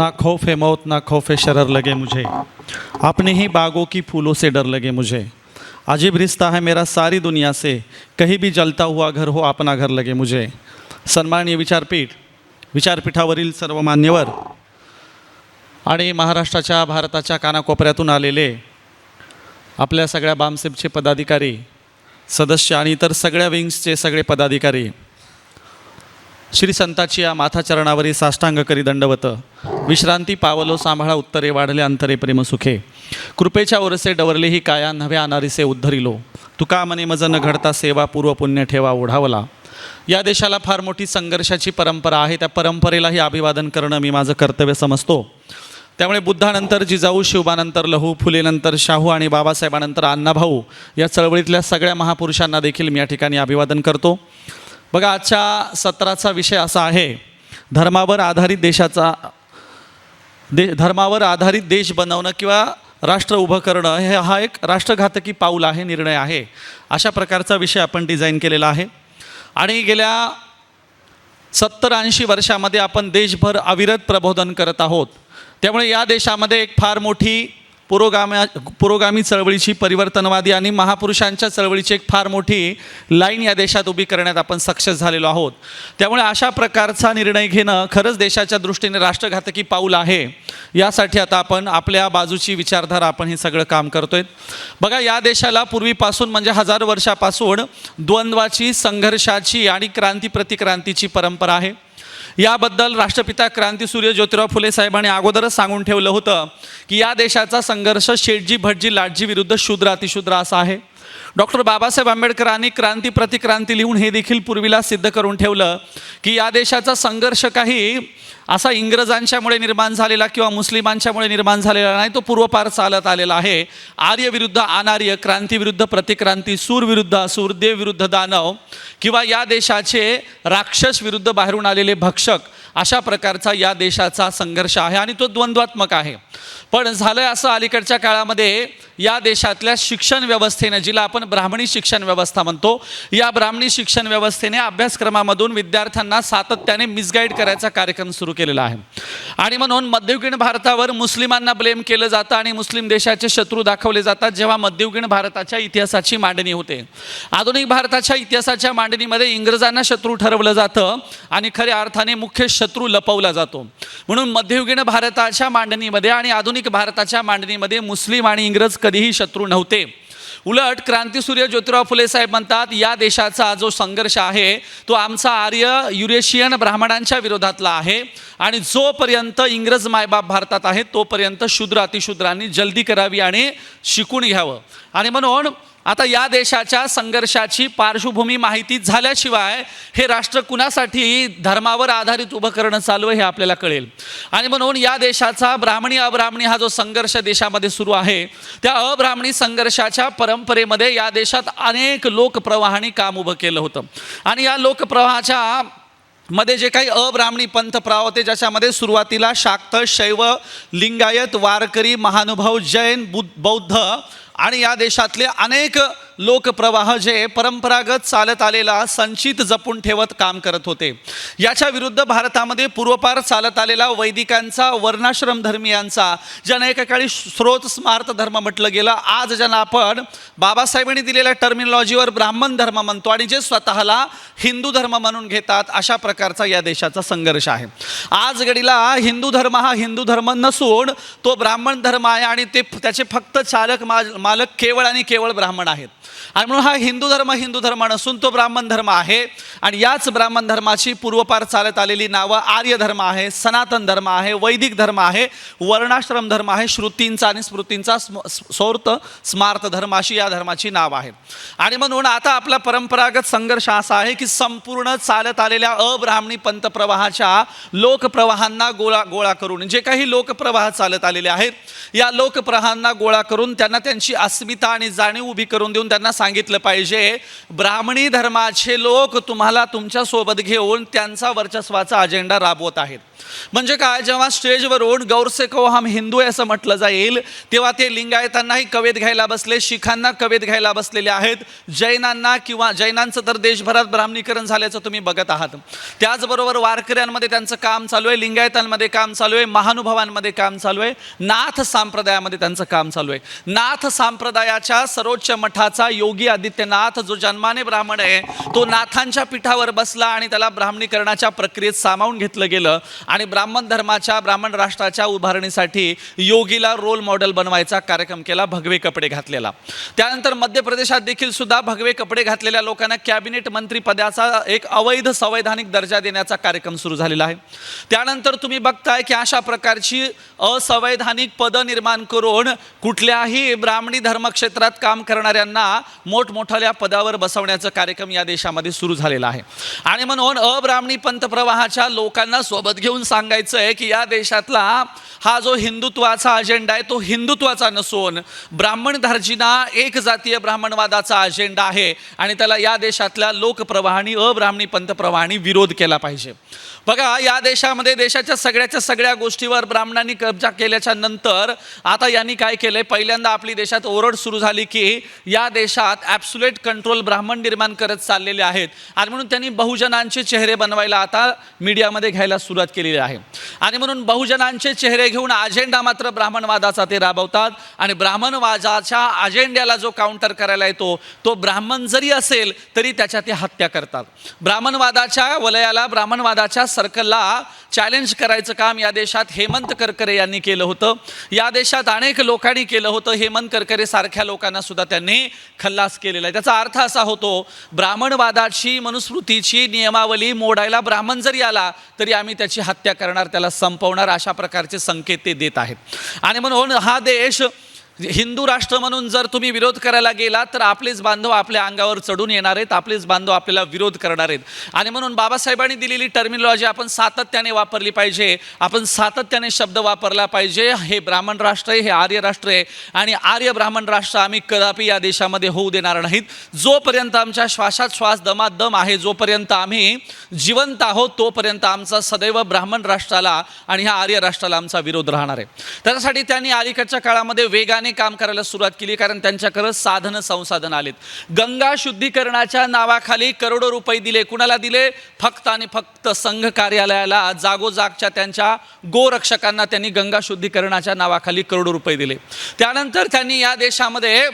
ना खौफ है मौत ना खौफ है शरर लगे मुझे, अपने ही बागों की फूलों से डर लगे मुझे। अजीब रिश्ता है मेरा सारी दुनिया से, कहीं भी जलता हुआ घर हो अपना घर लगे मुझे। सन्माननीय विचारपीठावरील सर्व मान्यवर आणि महाराष्ट्राच्या भारताच्या कानाकोपऱ्यातून आलेले आपल्या सगळ्या बामसेबचे पदाधिकारी सदस्य आणि इतर सगळ्या विंग्सचे सगळे पदाधिकारी, श्री संताची या माथाचरणावरी साष्टांग करी दंडवत। विश्रांती पावलो सांभाळा उत्तरे वाढले अंतरे प्रेम सुखे, कृपेच्या ओरसे डवरले ही काया नव्या अनारीसे उद्धरिलो। तुका मने मज न घडता सेवा पूर्व पुण्य ठेवा ओढावला। या देशाला फार मोठी संघर्षाची परंपरा आहे, त्या परंपरेलाही अभिवादन करणं मी माझं कर्तव्य समजतो। त्यामुळे बुद्धानंतर जिजाऊ, शिवबानंतर लहू, फुलेनंतर शाहू आणि बाबासाहेबानंतर अण्णाभाऊ या चळवळीतल्या सगळ्या महापुरुषांना देखील मी या ठिकाणी अभिवादन करतो। बघा, आजच्या सत्राचा विषय असा आहे, धर्मावर आधारित देश बनवणं किंवा राष्ट्र उभं करणं हा एक राष्ट्रघातकी पाऊल आहे, निर्णय आहे। अशा प्रकारचा विषय आपण डिझाईन केलेला आहे आणि गेल्या 70-80 वर्षामध्ये आपण देशभर अविरत प्रबोधन करत आहोत। त्यामुळे या देशामध्ये एक फार मोठी पुरोगामी चळवळीची, परिवर्तनवादी आणि महापुरुषांच्या चळवळीची एक फार मोठी लाईन या देशात उभी करण्यात आपण सक्सेस झालेलो आहोत। त्यामुळे अशा प्रकारचा निर्णय घेणं खरंच देशाच्या दृष्टीने राष्ट्रघातकी पाऊल आहे। यासाठी आता आपण आपल्या बाजूची विचारधारा आपण हे सगळं काम करतोय। बघा, या देशाला पूर्वीपासून म्हणजे हजारो वर्षापासून द्वंद्वाची, संघर्षाची आणि क्रांती प्रतिक्रांतीची परंपरा आहे। याबद्दल राष्ट्रपिता क्रांतीसूर्य ज्योतिराव फुले साहेबांनी अगोदरच सांगून ठेवलं होतं की या देशाचा संघर्ष शेठजी, भटजी, लाटजी विरुद्ध शूद्र अतिशूद्र असा आहे। डॉक्टर बाबासाहेब आंबेडकरांनी क्रांती प्रतिक्रांती लिहून हे देखील पूर्वीला सिद्ध करून ठेवलं की या देशाचा संघर्ष काही असा इंग्रजांच्यामुळे निर्माण झालेला किंवा मुस्लिमांच्यामुळे निर्माण झालेला नाही, तो पूर्वपार चालत आलेला आहे। आर्य विरुद्ध अनार्य, क्रांती विरुद्ध प्रतिक्रांती, सूर विरुद्ध असुर, देव विरुद्ध दानव किंवा या देशाचे राक्षस विरुद्ध बाहेरून आलेले भक्षक, अशा प्रकारचा या देशाचा संघर्ष आहे आणि तो द्वंद्वात्मक आहे। पण झालं असं, अलीकडच्या काळामध्ये या देशातल्या शिक्षण व्यवस्थेने, जिला आपण ब्राह्मणी शिक्षण व्यवस्था म्हणतो, या ब्राह्मणी शिक्षण व्यवस्थेने अभ्यासक्रमामधून विद्यार्थ्यांना सातत्याने मिसगाईड करायचा कार्यक्रम सुरू केलेला आहे। आणि म्हणून मध्ययुगीन भारतावर मुस्लिमांना ब्लेम केलं जातं आणि मुस्लिम देशाचे शत्रू दाखवले जातात जेव्हा मध्ययुगीन भारताच्या इतिहासाची मांडणी होते। आधुनिक भारताच्या इतिहासाच्या मांडणीमध्ये इंग्रजांना शत्रू ठरवलं जातं आणि खऱ्या अर्थाने मुख्य शत्रू लपवला जातो। म्हणून मध्ययुगीन भारताच्या मांडणीमध्ये आणि आधुनिक भारताच्या मांडणीमध्ये मुस्लिम आणि इंग्रज कधीही शत्रू नव्हते। उलट क्रांतीसूर्य ज्योतिराव फुले साहेब म्हणतात, या देशाचा जो संघर्ष आहे तो आमचा आर्य युरेशियन ब्राह्मणांच्या विरोधातला आहे आणि जोपर्यंत इंग्रज मायबाप भारतात आहेत तोपर्यंत शूद्र अतिशूद्रांनी जल्दी करावी आणि शिकून घ्यावं। आणि म्हणून आता या देशाच्या संघर्षाची पार्श्वभूमी माहिती झाल्याशिवाय हे राष्ट्र कुणासाठी धर्मावर आधारित उभं करणं चालू आहे हे आपल्याला कळेल। आणि म्हणून या देशाचा ब्राह्मणी अब्राह्मणी हा जो संघर्ष देशामध्ये सुरू आहे, त्या अब्राह्मणी संघर्षाच्या परंपरेमध्ये या देशात अनेक लोकप्रवाहांनी काम उभं केलं होतं आणि या लोकप्रवाहाच्या मध्ये जे काही अब्राह्मणी पंथ प्रवाह होते, ज्याच्यामध्ये सुरुवातीला शाक्त, शैव, लिंगायत, वारकरी, महानुभाव, जैन, बौद्ध आणि या देशातले अनेक लोकप्रवाह जे परंपरागत चालत आलेला संचित जपून ठेवत काम करत होते, याच्या विरुद्ध भारतामध्ये पूर्वपार चालत आलेला वैदिकांचा, वर्णाश्रम धर्मीयांचा, ज्यांना एकेकाळी स्रोत स्मार्त धर्म म्हटलं गेलं, आज ज्यांना आपण बाबासाहेबांनी दिलेल्या टर्मिनॉलॉजीवर ब्राह्मण धर्म म्हणतो आणि जे स्वतःला हिंदू धर्म म्हणून घेतात, अशा प्रकारचा या देशाचा संघर्ष आहे। आज घडीला हिंदू धर्म हा हिंदू धर्म नसून तो ब्राह्मण धर्म आहे आणि त्याचे फक्त चालक मालक केवळ आणि केवळ ब्राह्मण आहेत। आणि म्हणून हा हिंदू धर्म नसून तो ब्राह्मण धर्म आहे आणि याच ब्राह्मण धर्माची पूर्वपार चालत आलेली नावं आर्य धर्म आहे, सनातन धर्म आहे, वैदिक धर्म आहे, वर्णाश्रम धर्म आहे, श्रुतींचा आणि स्मृतींचा सौर्त स्मार्त धर्म, अशी या धर्माची नाव आहेत। आणि म्हणून आता आपला परंपरागत संघर्ष असा आहे की संपूर्ण चालत आलेल्या अब्राह्मणी पंथ प्रवाहाच्या लोकप्रवाहांना गोळा करून, जे काही लोकप्रवाह चालत आलेले आहेत या लोकप्रवाहांना गोळा करून त्यांना त्यांची अस्मिता आणि जाणीव उभी करून देऊन त्यांना सांगितलं पाहिजे, ब्राह्मणी धर्माचे लोक तुम्हाला तुमच्या सोबत घेऊन त्यांचा वर्चस्वाचा अजेंडा राबवत आहेत। म्हणजे काय, जेव्हा स्टेजवरून गौरसे को हम हिंदू आहे असं म्हटलं जाईल तेव्हा ते लिंगायतांनाही कवेत घ्यायला बसले, शिखांना कवेत घ्यायला बसलेले आहेत, जैनांना किंवा जैनांचं तर देशभरात ब्राह्मणीकरण झाल्याचं तुम्ही बघत आहात. त्याचबरोबर वारकऱ्यांमध्ये त्यांचं काम चालू आहे, लिंगायतांमध्ये काम चालू आहे, महानुभावांमध्ये काम चालू आहे, नाथ संप्रदायामध्ये त्यांचं काम चालू आहे. नाथ संप्रदायाच्या सर्वोच्च मठाचा योगी आदित्यनाथ जो जन्माने ब्राह्मण आहे तो नाथांच्या पीठावर बसला आणि त्याला ब्राह्मणीकरणाच्या प्रक्रियेत सामावून घेतलं गेलं आणि ब्राह्मण धर्माच्या, ब्राह्मण राष्ट्राच्या उभारणीसाठी योगीला रोल मॉडेल बनवायचा कार्यक्रम केला, भगवे कपडे घातलेला. त्यानंतर मध्य प्रदेशात देखील सुद्धा भगवे कपडे घातलेल्या लोकांना कॅबिनेट मंत्री पदाचा एक अवैध संवैधानिक दर्जा देण्याचा कार्यक्रम सुरू झालेला आहे. त्यानंतर तुम्ही बघताय की अशा प्रकारची असंवैधानिक पद निर्माण करून कुठल्याही ब्राह्मणी धर्मक्षेत्रात काम करणाऱ्यांना मोठमोठ्या पदावर बसवण्याचा कार्यक्रम या देशामध्ये सुरू झालेला आहे. आणि म्हणून अब्राह्मणी पंथप्रवाहाच्या लोकांना सोबत घेऊन सांगायचं आहे की या देशातला हा जो हिंदुत्वाचा अजेंडा आहे तो हिंदुत्वाचा नसून ब्राह्मण धार्जिना एक जातीय ब्राह्मणवादाचा अजेंडा आहे आणि त्याला या देशातल्या लोकप्रवाहाने, अब्राह्मणी पंथप्रवाहाने विरोध केला पाहिजे. बघा, या देशामध्ये देशाच्या सगळ्या गोष्टीवर ब्राह्मणांनी कब्जा केल्याच्या नंतर आता यांनी काय केलंय, पहिल्यांदा आपली देशात ओरड सुरू झाली की या देशात ॲब्सोल्यूट कंट्रोल ब्राह्मण निर्माण करत चाललेले आहेत आणि म्हणून त्यांनी बहुजनांचे चेहरे बनवायला आता मीडियामध्ये घ्यायला सुरुवात केलेली आहे. आणि म्हणून बहुजनांचे चेहरे घेऊन अजेंडा मात्र ब्राह्मणवादाचा ते राबवतात आणि ब्राह्मणवादाच्या अजेंड्याला जो काउंटर करायला येतो तो ब्राह्मण जरी असेल तरी त्याच्या ते हत्या करतात. ब्राह्मणवादाच्या वलयाला, ब्राह्मणवादाच्या सर्कलला चॅलेंज करायचं काम या देशात हेमंत करकरे यांनी केलं होतं. या देशात अनेक लोकांनी केलं होतं. हेमंत करकरे सारख्या लोकांना सुद्धा त्यांनी खल्लास केलेला आहे. त्याचा अर्थ असा होतो, ब्राह्मणवादाची, मनुस्मृतीची नियमावली मोडायला ब्राह्मण जरी आला तरी आम्ही त्याची हत्या करणार, त्याला संपवणार, अशा प्रकारचे संकेत ते देत आहेत. आणि म्हणून हा देश हिंदू राष्ट्र म्हणून जर तुम्ही विरोध करायला गेला तर आपलेच बांधव आपल्या अंगावर चढून येणार आहेत, आपलेच बांधव आपल्याला विरोध करणार आहेत. आणि म्हणून बाबासाहेबांनी दिलेली टर्मिनॉलॉजी आपण सातत्याने वापरली पाहिजे, आपण सातत्याने शब्द वापरला पाहिजे. हे ब्राह्मण राष्ट्र आहे, हे आर्य राष्ट्र आहे आणि आर्य ब्राह्मण राष्ट्र आम्ही कदापि या देशामध्ये होऊ देणार नाहीत. जोपर्यंत आमच्या श्वासात श्वास, दमात दम आहे, जोपर्यंत आम्ही जिवंत आहोत तोपर्यंत आमचा सदैव ब्राह्मण राष्ट्राला आणि ह्या आर्य राष्ट्राला आमचा विरोध राहणार आहे. त्यासाठी त्यांनी अलीकडच्या काळामध्ये वेगाने काम करायला सुरुवात केली, कारण त्यांच्याकडे साधन संसाधन आलेत. गंगा शुद्धीकरणाच्या नावाखाली करोडो रुपये दिले. कुणाला दिले? फक्त आणि फक्त संघ कार्यालयाला, जागोजागच्या त्यांच्या गोरक्षकांना त्यांनी गंगा शुद्धीकरणाच्या नावाखाली करोडो रुपये दिले. त्यानंतर त्यांनी या देशामध्ये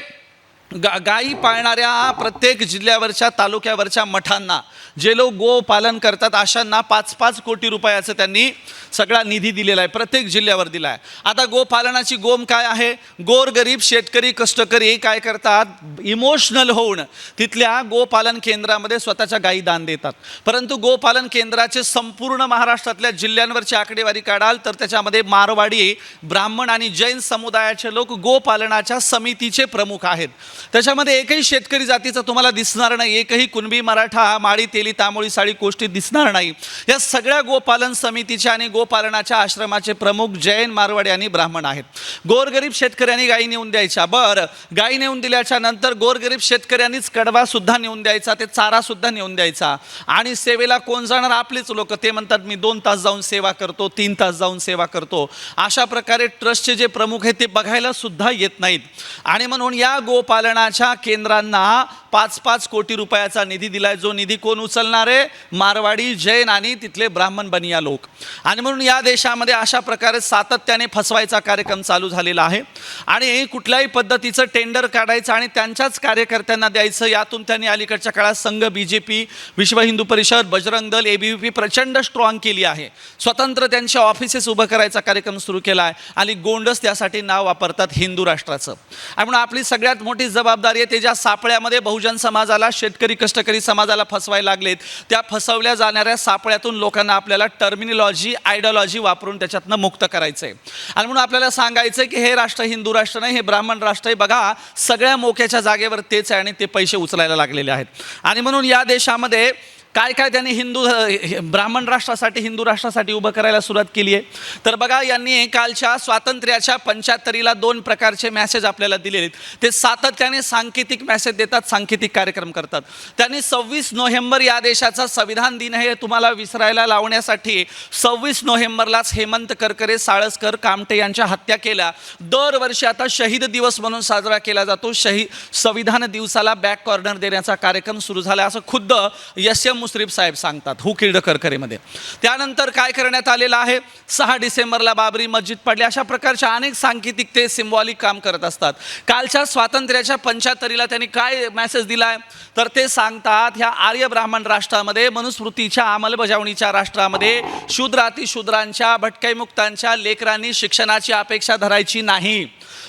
गायी पाळणाऱ्या प्रत्येक जिल्ह्यावरच्या, तालुक्यावरच्या मठांना, जे लोक गो पालन करतात अशांना 5-5 कोटी रुपयाचं त्यांनी सगळा निधी दिलेला आहे, प्रत्येक जिल्ह्यावर दिला आहे. आता गोपालनाची गोम काय आहे? गोरगरीब शेतकरी, कष्टकरी काय करतात, इमोशनल होऊन तिथल्या गोपालन केंद्रामध्ये स्वतःच्या गायी दान देतात. परंतु गोपालन केंद्राचे संपूर्ण महाराष्ट्रातल्या जिल्ह्यांवरची आकडेवारी काढाल तर त्याच्यामध्ये मारवाडी, ब्राह्मण आणि जैन समुदायाचे लोक गोपालनाच्या समितीचे प्रमुख आहेत. त्याच्यामध्ये एकही शेतकरी जातीचा तुम्हाला दिसणार नाही, एकही कुणबी, मराठा, माळी, तेली, तामोळी, साळी गोष्टी दिसणार नाही. या सगळ्या गोपालन समितीच्या आणि गोपालनाच्या आश्रमाचे प्रमुख जैन, मारवाडी आणि ब्राह्मण आहेत. गोरगरीब शेतकऱ्यांनी गायी नेऊन द्यायच्या. बरं, गायी नेऊन दिल्याच्या नंतर गोरगरीब शेतकऱ्यांनीच कडवा सुद्धा नेऊन द्यायचा, ते चारा सुद्धा नेऊन द्यायचा. आणि सेवेला कोण जाणार? आपलेच लोक. ते म्हणतात मी 2 तास जाऊन सेवा करतो, 3 तास जाऊन सेवा करतो. अशा प्रकारे ट्रस्टचे जे प्रमुख आहेत ते बघायला सुद्धा येत नाहीत. आणि म्हणून या गोपालनाच्या केंद्रांना 5-5 कोटी रुपयाचा निधी दिलाय. जो निधी कोण उचलणार आहे? मारवाडी, जैन आणि तिथले ब्राह्मण बनिया लोक. आणि म्हणून या देशामध्ये अशा प्रकारे सातत्याने फसवायचा कार्यक्रम चालू झालेला आहे. आणि कुठल्याही पद्धतीचं टेंडर काढायचं आणि त्यांच्याच कार्यकर्त्यांना द्यायचं. यातून त्यांनी अलीकडच्या काळात संघ, BJP, विश्व हिंदू परिषद, बजरंग दल, ABVP प्रचंड स्ट्रॉंग केली आहे. स्वतंत्र त्यांचे ऑफिसेस उभं करायचा कार्यक्रम सुरू केला आहे आणि गोंडस त्यासाठी नाव वापरतात हिंदू राष्ट्राचं. आणि म्हणून आपली सगळ्यात मोठी जबाबदारी आहे, ते ज्या सापळ्यामध्ये बहुजन समाजाला, शेतकरी, कष्टकरी समाजाला फसवायला लागलेत, त्या फसवल्या जाणाऱ्या सापळ्यातून लोकांना आपल्याला टर्मिनॉलॉजी, आयडियोलॉजी वापरून त्याच्यातनं मुक्त करायचं आहे. आणि म्हणून आपल्याला सांगायचं आहे की हे राष्ट्र हिंदू राष्ट्र नाही, हे ब्राह्मण राष्ट्र आहे. बघा, सगळ्या मोक्याच्या जागेवर तेच आहे आणि ते पैसे उचलायला लागलेले आहेत. आणि म्हणून या देशामध्ये काय काय त्यांनी ब्राह्मण राष्ट्रासाठी हिंदू राष्ट्रासाठी उभं करायला सुरुवात केली आहे. तर बघा, यांनी कालच्या स्वातंत्र्याच्या 75ला 2 प्रकारचे मॅसेज आपल्याला दिलेले आहेत. ते सातत्याने सांकेतिक मॅसेज देतात, सांकेतिक कार्यक्रम करतात. त्यांनी 26 नोव्हेंबर या देशाचा संविधान दिन हे तुम्हाला विसरायला लावण्यासाठी 26 नोव्हेंबरलाच हेमंत करकरे, साळसकर, कामटे यांच्या हत्या केल्या. दरवर्षी आता शहीद दिवस म्हणून साजरा केला जातो. संविधान दिवसाला बॅक कॉर्नर देण्याचा कार्यक्रम सुरू झाला असं खुद्द एस.एम. मुश्रीफ साहेब सांगतात हू किल्ड करकरेमध्ये. त्यानंतर काय करण्यात आलेलं आहे, 6 डिसेंबरला बाबरी मस्जिद पडली. अशा प्रकारच्या अनेक सांकेतिक ते सिम्बॉलिक काम करत असतात. कालच्या स्वातंत्र्याच्या 75ला त्यांनी काय मेसेज दिलाय, तर ते सांगतात ह्या आर्य ब्राह्मण राष्ट्रामध्ये, मनुस्मृतीच्या अंमलबजावणीच्या राष्ट्रामध्ये शूद्र अतिशूद्रांच्या, भटक्यामुक्तांच्या लेकरांनी शिक्षणाची अपेक्षा धरायची नाही.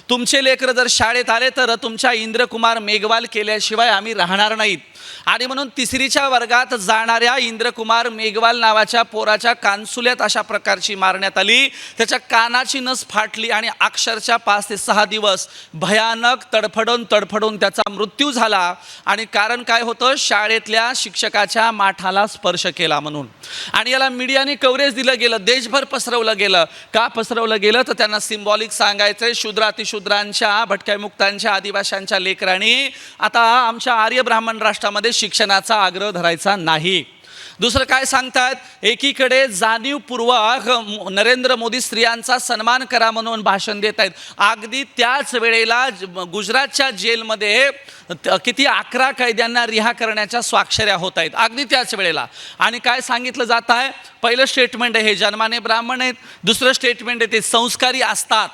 तुमचे लेकर जर शाळेत आले तर तुमच्या इंद्रकुमार मेघवाल केल्याशिवाय आम्ही राहणार नाहीत. आणि म्हणून 3रीच्या वर्गात जाणाऱ्या इंद्रकुमार मेघवाल नावाच्या पोराच्या कानसुल्यात अशा प्रकारची मारण्यात आली. त्याच्या कानाची नस फाटली आणि अक्षरशः 5 ते 6 दिवस भयानक तडफडून त्याचा मृत्यू झाला. आणि कारण काय होतं, शाळेतल्या शिक्षकाच्या माठाला स्पर्श केला म्हणून. आणि याला मीडियाने कव्हरेज दिलं गेलं, देशभर पसरवलं गेलं. का पसरवलं गेलं, तर त्यांना सिम्बॉलिक सांगायचं शूद्र अतिशूद्रांच्या, भटक्यामुक्तांच्या, आदिवाशांच्या लेकरांनी आता आमच्या आर्य ब्राह्मण राष्ट्रामध्ये शिक्षणाचा आग्रह धरायचा नाही. दुसरं काय सांगतात, एकीकडे जाणीवपूर्वक नरेंद्र मोदी स्त्रियांचा सन्मान करा म्हणून भाषण देत आहेत. अगदी त्याच वेळेला गुजरातच्या जेलमध्ये किती 11 कैद्यांना रिहा करण्याच्या स्वाक्षऱ्या होत आहेत अगदी त्याच वेळेला. आणि काय सांगितलं जात आहे, पहिलं स्टेटमेंट आहे हे जन्माने ब्राह्मण आहेत, दुसरं स्टेटमेंट आहे ते संस्कारी असतात.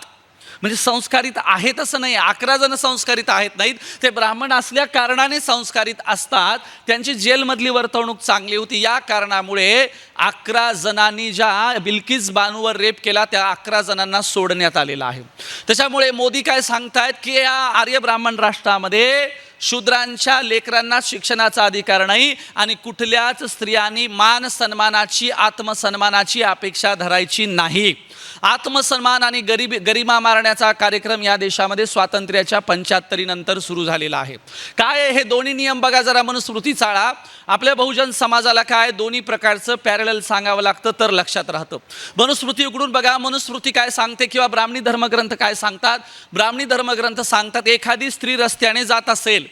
म्हणजे संस्कारित आहेत असं नाही, 11 जण संस्कारित आहेत नाहीत, ते ब्राह्मण असल्या कारणाने संस्कारित असतात. त्यांची जेलमधली वर्तवणूक चांगली होती, या कारणामुळे 11 जणांनी ज्या बिल्किस बानूवर रेप केला त्या 11 जणांना सोडण्यात आलेलं आहे. त्याच्यामुळे मोदी काय सांगतायत की या आर्य ब्राह्मण राष्ट्रामध्ये शूद्रांच्या लेकरांना शिक्षणाचा अधिकार नाही आणि कुठल्याच स्त्रियांनी मान सन्मानाची, आत्मसन्मानाची अपेक्षा धरायची नाही. आत्मसन्मान आणि गरिमा मारण्याचा कार्यक्रम या देशामध्ये स्वातंत्र्याच्या 75 नंतर सुरू झालेला आहे. काय हे दोन्ही नियम बघा जरा, मनुस्मृती चाळा. आपल्या बहुजन समाजाला काय दोन्ही प्रकारचं पॅरलल सांगावं लागतं तर लक्षात राहतं. मनुस्मृती उघडून बघा, मनुस्मृती काय सांगते किंवा ब्राह्मणी धर्मग्रंथ काय सांगतात. ब्राह्मणी धर्मग्रंथ सांगतात एखादी स्त्री रस्त्याने जात असेल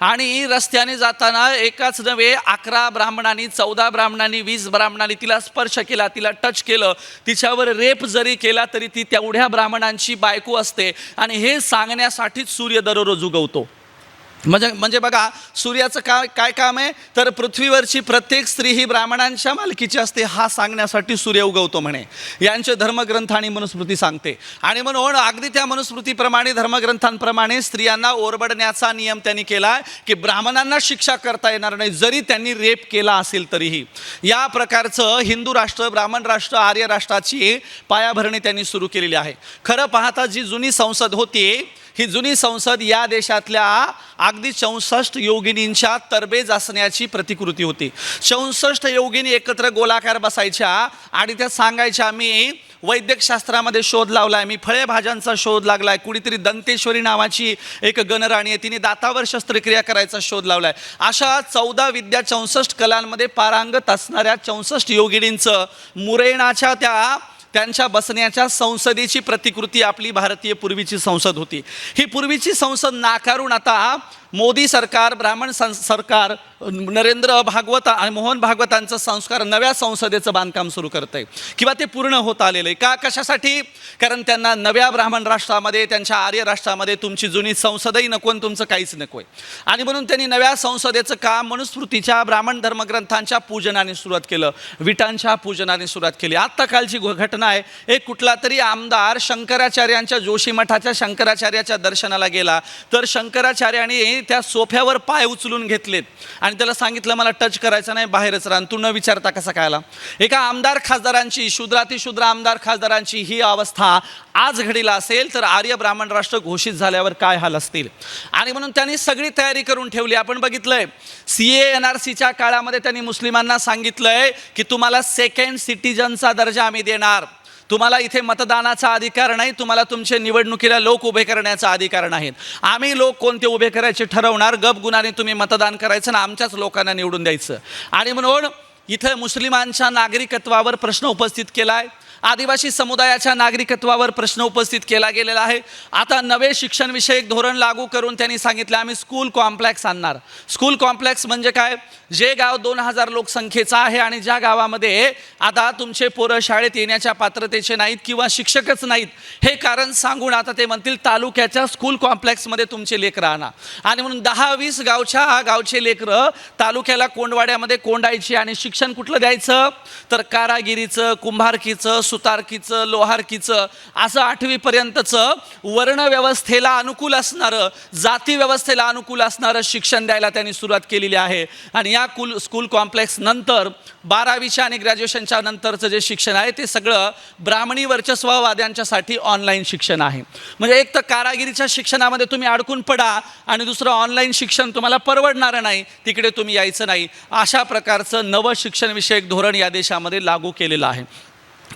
आणि रस्त्याने जाताना एकाच नव्हे 11 ब्राह्मणांनी, 14 ब्राह्मणांनी, 20 ब्राह्मणांनी तिला स्पर्श केला, तिला टच केलं, तिच्यावर रेप जरी केला तरी ती तेवढ्या ब्राह्मणांची बायको असते. आणि हे सांगण्यासाठीच सूर्य दररोज उगवतो. म्हणजे बघा, सूर्याचं काय काम आहे, तर पृथ्वीवरची प्रत्येक स्त्री ही ब्राह्मणांच्या मालकीची असते हा सांगण्यासाठी सूर्य उगवतो म्हणे. यांचे धर्मग्रंथ आणि मनुस्मृती सांगते. आणि म्हणून अगदी त्या मनुस्मृतीप्रमाणे, धर्मग्रंथांप्रमाणे स्त्रियांना ओरबडण्याचा नियम त्यांनी केला की ब्राह्मणांना शिक्षा करता येणार नाही जरी त्यांनी रेप केला असेल तरीही. या प्रकारचं हिंदू राष्ट्र, ब्राह्मण राष्ट्र, आर्य राष्ट्राची पायाभरणी त्यांनी सुरू केलेली आहे. खरं पाहता जी जुनी संसद होती, ही जुनी संसद या देशातल्या अगदी 64 योगिनींच्या तरबेज असण्याची प्रतिकृती होती. 64 योगिनी एकत्र गोलाकार बसायच्या आणि त्या सांगायच्या मी वैद्यकशास्त्रामध्ये शोध लावलाय, मी फळे भाज्यांचा शोध लागलाय, कुणीतरी दंतेश्वरी नावाची एक गणराणी आहे तिने दातावर शस्त्रक्रिया करायचा शोध लावलाय. अशा 14 विद्या 64 कलांमध्ये पारंगत असणाऱ्या 64 योगिनींचं मुरैणाच्या त्यांच्या बसण्याच्या संसदेची प्रतिकृती आपली भारतीय पूर्वीची संसद होती. ही पूर्वीची संसद नाकारून आता मोदी सरकार, ब्राह्मण सरकार, नरेंद्र भागवत आणि मोहन भागवतांचं संस्कार नव्या संसदेचं बांधकाम सुरू करत आहे किंवा ते पूर्ण होत आलेलं आहे. का, कशासाठी? कारण त्यांना नव्या ब्राह्मण राष्ट्रामध्ये, त्यांच्या आर्य राष्ट्रामध्ये तुमची जुनी संसदही नको आणि तुमचं काहीच नको आहे. आणि म्हणून त्यांनी नव्या संसदेचं काम मनुस्मृतीच्या, ब्राह्मण धर्मग्रंथांच्या पूजनाने सुरुवात केलं, विटांच्या पूजनाने सुरुवात केली. आत्ता कालची घटना आहे, एक कुठला तरी आमदार शंकराचार्यांच्या, जोशी मठाच्या शंकराचार्याच्या दर्शनाला गेला तर शंकराचार्याने त्या सोफ्यावर पाय उचलून घेतलेत आणि त्याला सांगितलं मला टच करायचं नाही, बाहेरच राहा. तू न विचारता कसा काय आला? एका आमदार खासदारांची, शूद्रातिशूद्र आमदार खासदारांची ही अवस्था आज घडीला असेल तर आर्य ब्राह्मण राष्ट्र घोषित झाल्यावर काय हाल असतील. आणि म्हणून त्यांनी सगळी तयारी करून ठेवली. आपण बघितलंय CA NRCच्या काळामध्ये त्यांनी मुस्लिमांना सांगितलंय की तुम्हाला सेकंड सिटीजनचा दर्जा आम्ही देणार. तुम्हाला इथे मतदानाचा अधिकार नाही, तुम्हाला तुमचे निवडणुकीला लोक उभे करण्याचा अधिकार नाहीत. आम्ही लोक कोणते उभे करायचे ठरवणार, गपगुणाने तुम्ही मतदान करायचं आणि आमच्याच लोकांना निवडून द्यायचं. आणि म्हणून इथं मुस्लिमांच्या नागरिकत्वावर प्रश्न उपस्थित केला आहे, आदिवासी समुदायाच्या नागरिकत्वावर प्रश्न उपस्थित केला गेलेला आहे. आता नवे शिक्षणविषयक धोरण लागू करून त्यांनी सांगितलं आम्ही स्कूल कॉम्प्लेक्स आणणार. स्कूल कॉम्प्लेक्स म्हणजे काय, जे गाव 2000 लोकसंख्येचं आहे आणि ज्या गावामध्ये आता तुमचे पोरं शाळेत येण्याच्या पात्रतेचे नाहीत किंवा शिक्षकच नाहीत हे कारण सांगून आता ते म्हणतील तालुक्याच्या स्कूल कॉम्प्लेक्समध्ये तुमचे लेकरं आणा. आणि म्हणून 10-20 गावचे लेकरं तालुक्याला कोंडवाड्यामध्ये कोंडायची आणि शिक्षण कुठलं द्यायचं तर कारागिरीचं, कुंभारकीचं, सुतारकीचं, लोहारकीचं असं 8वी पर्यंतचं वर्णव्यवस्थेला अनुकूल असणारं, जाती व्यवस्थेला अनुकूल असणारं शिक्षण द्यायला त्यांनी सुरुवात केलेली आहे. आणि या स्कूल कॉम्प्लेक्स नंतर 12वीच्या आणि ग्रॅज्युएशनच्या नंतरचं जे शिक्षण आहे ते सगळं ब्राह्मणी वर्चस्ववाद्यांच्यासाठी ऑनलाईन शिक्षण आहे. म्हणजे एक तर कारागिरीच्या शिक्षणामध्ये तुम्ही अडकून पडा आणि दुसरं ऑनलाईन शिक्षण तुम्हाला परवडणारं नाही, तिकडे तुम्ही यायचं नाही. अशा प्रकारचं नवं शिक्षणविषयक धोरण या देशामध्ये लागू केलेलं आहे.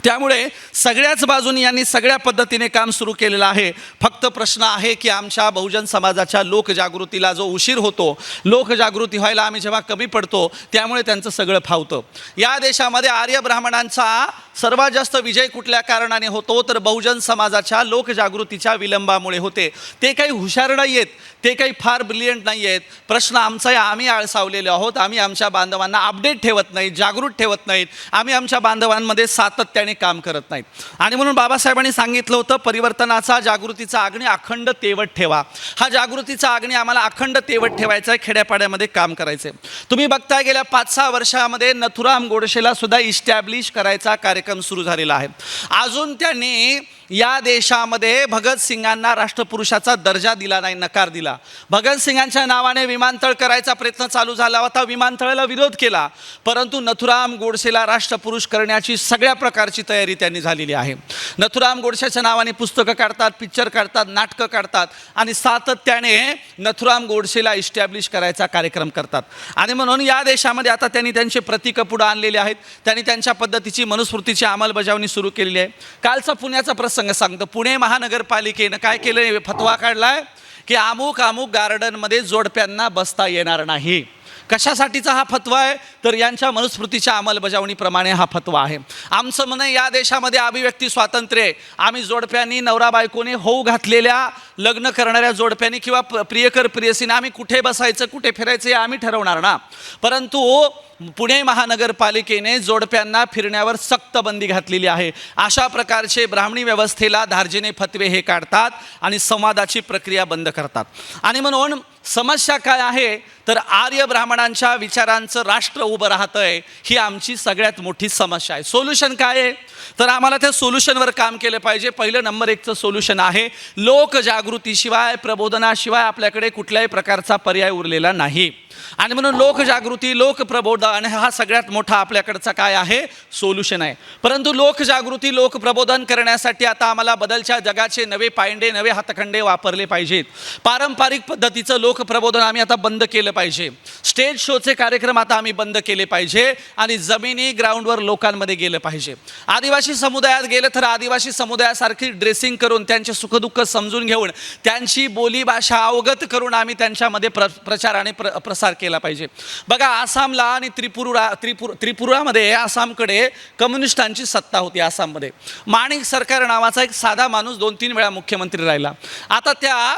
त्यामुळे सगळ्याच बाजूनी यांनी सगळ्या पद्धतीने काम सुरू केलेलं आहे. फक्त प्रश्न आहे की आमच्या बहुजन समाजाच्या लोकजागृतीला जो उशीर होतो, लोकजागृती व्हायला आम्ही जेव्हा कमी पडतो त्यामुळे त्यांचं सगळं फावतं. या देशामध्ये आर्य ब्राह्मणांचा सर्वात जास्त विजय कुठल्या कारणाने होतो तर बहुजन समाजाच्या लोकजागृतीच्या विलंबामुळे होते. ते काही हुशार नाही आहेत, ते काही फार ब्रिलियंट नाही आहेत. प्रश्न आमचा आहे, आम्ही आळसावलेले आहोत, आम्ही आमच्या बांधवांना अपडेट ठेवत नाहीत, जागृत ठेवत नाहीत, आम्ही आमच्या बांधवांमध्ये सातत्याने काम करत नाहीत. आणि म्हणून बाबासाहेबांनी सांगितलं होतं परिवर्तनाचा, जागृतीचा अग्नी अखंड तेवत ठेवा. हा जागृतीचा अग्नी आम्हाला अखंड तेवत ठेवायचा आहे, खेड्यापाड्यामध्ये काम करायचं आहे. तुम्ही बघताय गेल्या 5-6 वर्षामध्ये नथुराम गोडसेला सुद्धा इस्टॅब्लिश करायचा कार्यक्रम सुरू झालेला आहे. अजून त्यांनी या देशामध्ये भगतसिंगांना राष्ट्रपुरुषाचा दर्जा दिला नाही, नकार दिला. भगतसिंगांच्या नावाने विमानतळ करायचा प्रयत्न चालू झाला होता, विमानतळाला विरोध केला, परंतु नथुराम गोडसेला राष्ट्रपुरुष करण्याची सगळ्या प्रकारची तयारी त्यांनी झालेली आहे. नथुराम गोडसेच्या नावाने पुस्तकं काढतात, पिक्चर काढतात, नाटकं काढतात आणि सातत्याने नथुराम गोडसेला इस्टॅब्लिश करायचा कार्यक्रम करतात. आणि म्हणून या देशामध्ये आता त्यांनी त्यांचे प्रतीकं पुढे आणलेले आहेत, त्यांनी त्यांच्या पद्धतीची मनुस्मृतीची अंमलबजावणी सुरू केलेली आहे. कालचा पुण्याचा प्रसंग सांगतो. पुणे महानगरपालिकेनं काय केलं, फतवा काढलाय की अमुक गार्डनमध्ये जोडप्यांना बसता येणार नाही. कशासाठीचा हा फतवा आहे तर यांच्या मनुस्मृतीच्या अंमलबजावणीप्रमाणे हा फतवा आहे. आमचं म्हणणं या देशामध्ये अभिव्यक्ती स्वातंत्र्य आहे. आम्ही जोडप्यांनी, नवरा बायकोने होऊ घातलेल्या लग्न करणाऱ्या जोडप्यांनी किंवा प्रियकर प्रियसीने आम्ही कुठे बसायचं, कुठे फिरायचं हे आम्ही ठरवणार ना. परंतु पुणे महानगरपालिकेने जोडप्यांना फिरण्यावर सक्त बंदी घातलेली आहे. अशा प्रकारचे ब्राह्मणी व्यवस्थेला धार्जिणे फतवे हे काढतात आणि संवादाची प्रक्रिया बंद करतात. आणि म्हणून समस्या काय आहे तर आर्य ब्राह्मणांच्या विचारांचं राष्ट्र उभं राहतंय, ही आमची सगळ्यात मोठी समस्या आहे. सोल्युशन काय आहे तर आम्हाला त्या सोल्युशनवर काम केलं पाहिजे. पहिलं नंबर 1चं सोल्युशन आहे लोकजागृतीशिवाय, प्रबोधनाशिवाय आपल्याकडे कुठल्याही प्रकारचा पर्याय उरलेला नाही. आणि म्हणून लोकजागृती, लोकप्रबोधन हा सगळ्यात मोठा आपल्याकडचा काय आहे सोल्युशन आहे. परंतु लोकजागृती, लोकप्रबोधन करण्यासाठी आता आम्हाला बदलच्या जगाचे नवे पायंडे, नवे हातखंडे वापरले पाहिजेत. पारंपरिक पद्धतीचं लोकप्रबोधन आम्ही आता बंद केलं पाहिजे. स्टेज शोचे कार्यक्रम आता आम्ही बंद केले पाहिजे आणि जमिनी ग्राउंडवर लोकांमध्ये गेलं पाहिजे. आदिवासी समुदायात गेलं तर आदिवासी समुदायासारखी ड्रेसिंग करून, त्यांचे सुखदुःख समजून घेऊन, त्यांची बोलीभाषा अवगत करून आम्ही त्यांच्यामध्ये प्रचार आणि प्रसार केला पाहिजे. बघा आसामला आणि त्रिपुरामध्ये आसामकडे कम्युनिस्टांची सत्ता होती. आसाममध्ये माणिक सरकार नावाचा एक साधा माणूस 2-3 वेळा मुख्यमंत्री राहिला. आता त्या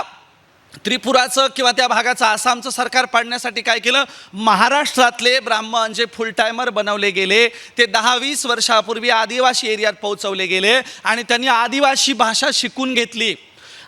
त्रिपुराचं किंवा त्या भागाचं आसामचं सरकार पाडण्यासाठी काय केलं, महाराष्ट्रातले ब्राह्मण जे फुल टायमर बनवले गेले ते 10-20 वर्षापूर्वी आदिवासी एरियात पोहोचवले गेले आणि त्यांनी आदिवासी भाषा शिकून घेतली.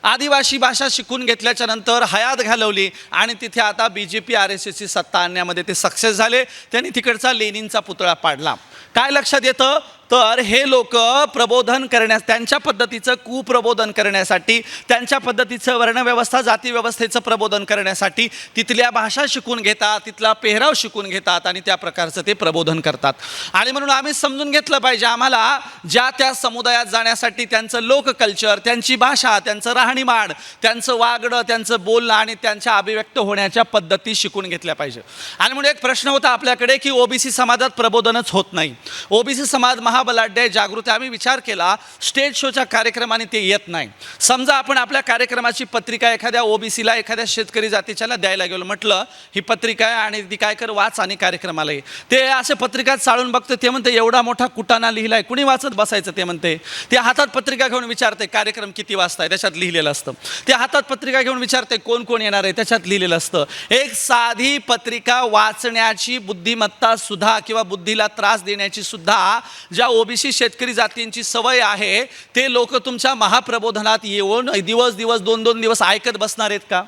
आदिवासी भाषा शिकून घेतल्याच्या नंतर हयात घालवली आणि तिथे आता BJP RSSची सत्ता आणण्यामध्ये ते सक्सेस झाले. त्यांनी तिकडचा लेनिनचा पुतळा पाडला. काय लक्षात येतं तर हे लोक प्रबोधन करण्यास, त्यांच्या पद्धतीचं कुप्रबोधन करण्यासाठी, त्यांच्या पद्धतीचं वर्णव्यवस्था, जातीव्यवस्थेचं प्रबोधन करण्यासाठी तिथल्या भाषा शिकून घेतात, तिथला पेहराव शिकून घेतात आणि त्या प्रकारचं ते प्रबोधन करतात. आणि म्हणून आम्ही समजून घेतलं पाहिजे आम्हाला ज्या त्या समुदायात जाण्यासाठी त्यांचं लोक कल्चर, त्यांची भाषा, त्यांचं राहणीमान, त्यांचं वागणं, त्यांचं बोलणं आणि त्यांच्या अभिव्यक्त होण्याच्या पद्धती शिकून घेतल्या पाहिजे. आणि म्हणून एक प्रश्न होता आपल्याकडे की OBC समाजात प्रबोधनच होत नाही. OBC समाज महाबलाढ्य आहे, जागृती. आम्ही विचार केला स्टेज शोच्या कार्यक्रमाने ते येत नाही. समजा आपण आपल्या कार्यक्रमाची पत्रिका एखाद्या ओबीसीला, एखाद्या शेतकरी जातीच्याला द्यायला गेलो, म्हटलं ही पत्रिका आहे आणि ती काय कर वाच आणि कार्यक्रमाला ये. ते असे पत्रिका चाळून बघते, ते म्हणते एवढा मोठा कुटाणा लिहिलाय, कुणी वाचत बसायचं. ते म्हणते, ते हातात पत्रिका घेऊन विचारते कार्यक्रम किती वाजता आहे, त्याच्यात लिहिलेलं असतं. ते हातात पत्रिका घेऊन विचारते कोण कोण येणार आहे, त्याच्यात लिहिलेलं असतं. एक साधी पत्रिका वाचण्याची बुद्धिमत्ता सुद्धा किंवा बुद्धीला त्रास देण्याची सुद्धा ज्या ओबीसी शेतकरी जातींची सवय आहे, ते लोक तुमच्या महाप्रबोधनात येऊन दिवस दिवस 2-2 दिवस ऐकत बसणार आहेत का?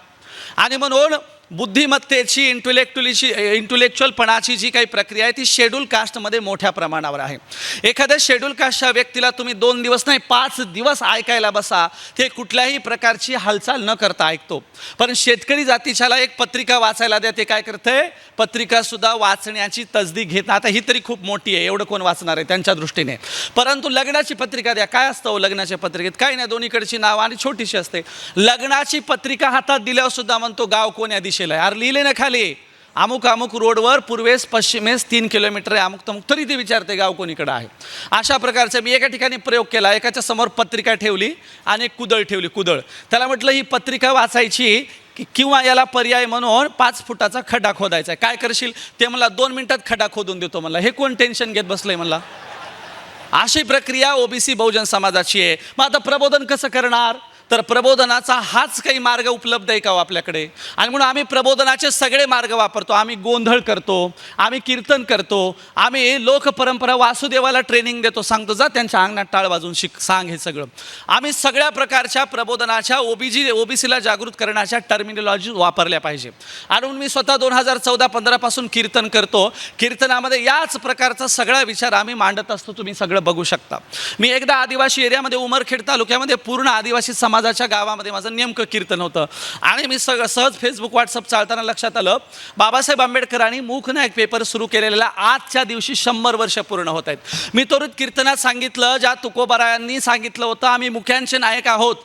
आणि म्हणून बुद्धिमत्तेची इंटेलेक्च्युअलपणाची जी काही प्रक्रिया आहे ती शेड्यूल कास्टमध्ये मोठ्या प्रमाणावर आहे. एखाद्या शेड्यूल कास्टच्या व्यक्तीला तुम्ही 2 दिवस नाही 5 दिवस ऐकायला बसा, ते कुठल्याही प्रकारची हालचाल न करता ऐकतो. पण शेतकरी जातीच्याला एक पत्रिका वाचायला द्या, ते काय करते, पत्रिका सुद्धा वाचण्याची तसदी घेत. आता ही तरी खूप मोठी आहे, एवढं कोण वाचणार आहे त्यांच्या दृष्टीने. परंतु लग्नाची पत्रिका द्या, काय असतं लग्नाच्या पत्रिकेत? काही नाही, दोन्हीकडची नाव आणि छोटीशी असते. लग्नाची पत्रिका हातात दिल्यावर सुद्धा म्हणतो गाव कोण्या दिशेला आहे. अरे लिहिले ना खाली, अमुक अमुक रोडवर पूर्वेस पश्चिमेस 3 किलोमीटर आहे, अमुक तमुक, तरी ते विचारते गाव कोणीकडे आहे. अशा प्रकारचा मी एका ठिकाणी प्रयोग केला. एकाच्या समोर पत्रिका ठेवली आणि एक कुदळ ठेवली. कुदळ, त्याला म्हटलं ही पत्रिका वाचायची किंवा याला पर्याय म्हणून 5 फुटाचा खड्डा खोदायचा आहे, काय करशील? ते मला 2 मिनिटात खड्डा खोदून देतो म्हणला. हे कोण टेन्शन घेत बसलंय म्हणला. अशी प्रक्रिया ओबीसी बहुजन समाजाची आहे. मग आता प्रबोधन कसं करणार? तर प्रबोधनाचा हाच काही मार्ग उपलब्ध आहे का आपल्याकडे? आणि म्हणून आम्ही प्रबोधनाचे सगळे मार्ग वापरतो. आम्ही गोंधळ करतो, आम्ही कीर्तन करतो, आम्ही लोकपरंपरा, वासुदेवाला ट्रेनिंग देतो, सांगतो जा त्यांच्या अंगणात टाळ वाजून सांग. हे सगळं आम्ही सगळ्या प्रकारच्या प्रबोधनाच्या ओबीसीला जागृत करण्याच्या टर्मिनॉलॉजी वापरल्या पाहिजे. आणि मी स्वतः 2014-15 पासून कीर्तन करतो. कीर्तनामध्ये याच प्रकारचा सगळा विचार आम्ही मांडत असतो. तुम्ही सगळं बघू शकता. मी एकदा आदिवासी एरियामध्ये उमरखेड तालुक्यामध्ये पूर्ण आदिवासी समाजाच्या गावामध्ये माझं नेमकं कीर्तन होतं. आणि मी सहज फेसबुक व्हॉट्सअप चालताना लक्षात आलं, बाबासाहेब आंबेडकरांनी मूकनायक पेपर सुरू केलेला आजच्या दिवशी 100 वर्ष पूर्ण होत आहेत. मी तो कीर्तनात सांगितलं, ज्या तुकोबारायांनी सांगितलं होतं आम्ही मुख्यांचे नायक आहोत,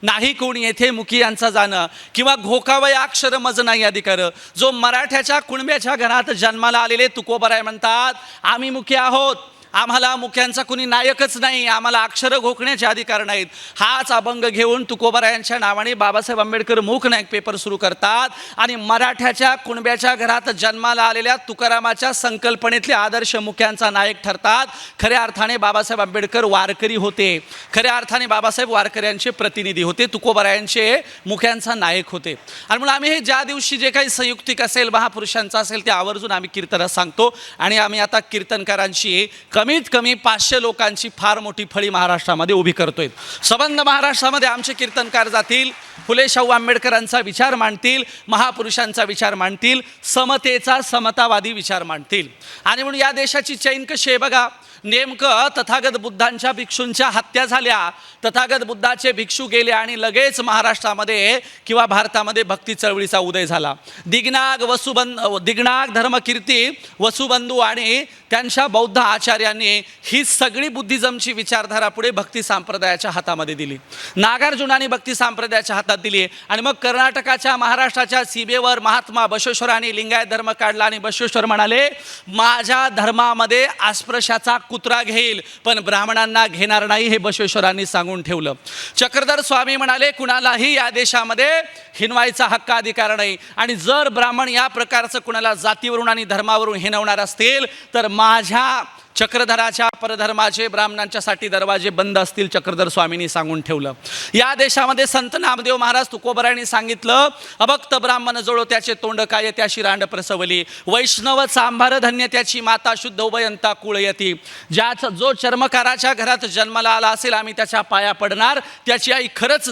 नाही कोणी येथे मुखी यांचा जाणं, किंवा घोकावय अक्षर मज नाही अधिकार. जो मराठ्याच्या कुणब्याच्या घरात जन्माला आलेले तुकोबाराय म्हणतात आम्ही मुखी आहोत, आम्हाला मुख्यांचा कुणी नायकच नाही, आम्हाला अक्षर घोकण्याचे अधिकार नाहीत. हाच अभंग घेऊन तुकोबारायांच्या नावाने बाबासाहेब आंबेडकर मूकनायक पेपर सुरू करतात आणि मराठ्याच्या कुणब्याच्या घरात जन्माला आलेल्या तुकारामाच्या संकल्पनेतले आदर्श मुख्यांचा नायक ठरतात. खऱ्या अर्थाने बाबासाहेब आंबेडकर वारकरी होते, खऱ्या अर्थाने बाबासाहेब वारकऱ्यांचे प्रतिनिधी होते, तुकोबारायांचे मुख्यांचा नायक होते. आणि म्हणून आम्ही हे ज्या दिवशी जे काही संयुक्तिक असेल, महापुरुषांचं असेल, ते आवर्जून आम्ही कीर्तनात सांगतो. आणि आम्ही आता कीर्तनकारांची कमीत कमी 500 लोकांची फार मोठी फळी महाराष्ट्रामध्ये उभी करतोय. संबंध महाराष्ट्रामध्ये आमचे कीर्तनकार जातील, फुले शाहू आंबेडकरांचा विचार मांडतील, महापुरुषांचा विचार मांडतील, समतेचा समतावादी विचार मांडतील. आणि म्हणून या देशाची चैन कशी आहे बघा. नेमकं तथागत बुद्धांच्या भिक्षूंच्या हत्या झाल्या, तथागत बुद्धाचे भिक्षू गेले आणि लगेच महाराष्ट्रामध्ये किंवा भारतामध्ये भक्ती चळवळीचा उदय झाला. दिग्नाग धर्मकीर्ती वसुबंधू आणि त्यांच्या बौद्ध आचार्यांनी ही सगळी बुद्धिझमची विचारधारा पुढे भक्ती संप्रदायाच्या हातामध्ये दिली, नागार्जुनांनी भक्ती संप्रदायाच्या हातात दिली. आणि मग कर्नाटकाच्या महाराष्ट्राच्या सीमेवर महात्मा बसवेश्वरांनी लिंगायत धर्म काढला आणि बसवेश्वर म्हणाले माझ्या धर्मामध्ये अस्पृश्याचा कुत्रा घेईल पण ब्राह्मणांना घेणार नाही, हे बसवेश्वरांनी सांगून ठेवलं. चक्रधर स्वामी म्हणाले कुणालाही या देशामध्ये हिनवायचा हक्क अधिकार नाही, आणि जर ब्राह्मण या प्रकारचं कुणाला जातीवरून आणि धर्मावरून हिनवणार असतील तर माझ्या चक्रधराच्या परधर्माचे ब्राह्मणांच्यासाठी दरवाजे बंद असतील, चक्रधर स्वामींनी सांगून ठेवलं. या देशामध्ये संत नामदेव महाराज तुकोबारायांनी सांगितलं अभक्त ब्राह्मण जोडो त्याचे तोंड काय त्याशी रांड प्रसवली, वैष्णव चांभार धन्य त्याची माता शुद्ध उभयंता कुळयती. जो चर्मकाराच्या घरात जन्माला आला असेल आम्ही त्याच्या पाया पडणार, त्याची आई खरंच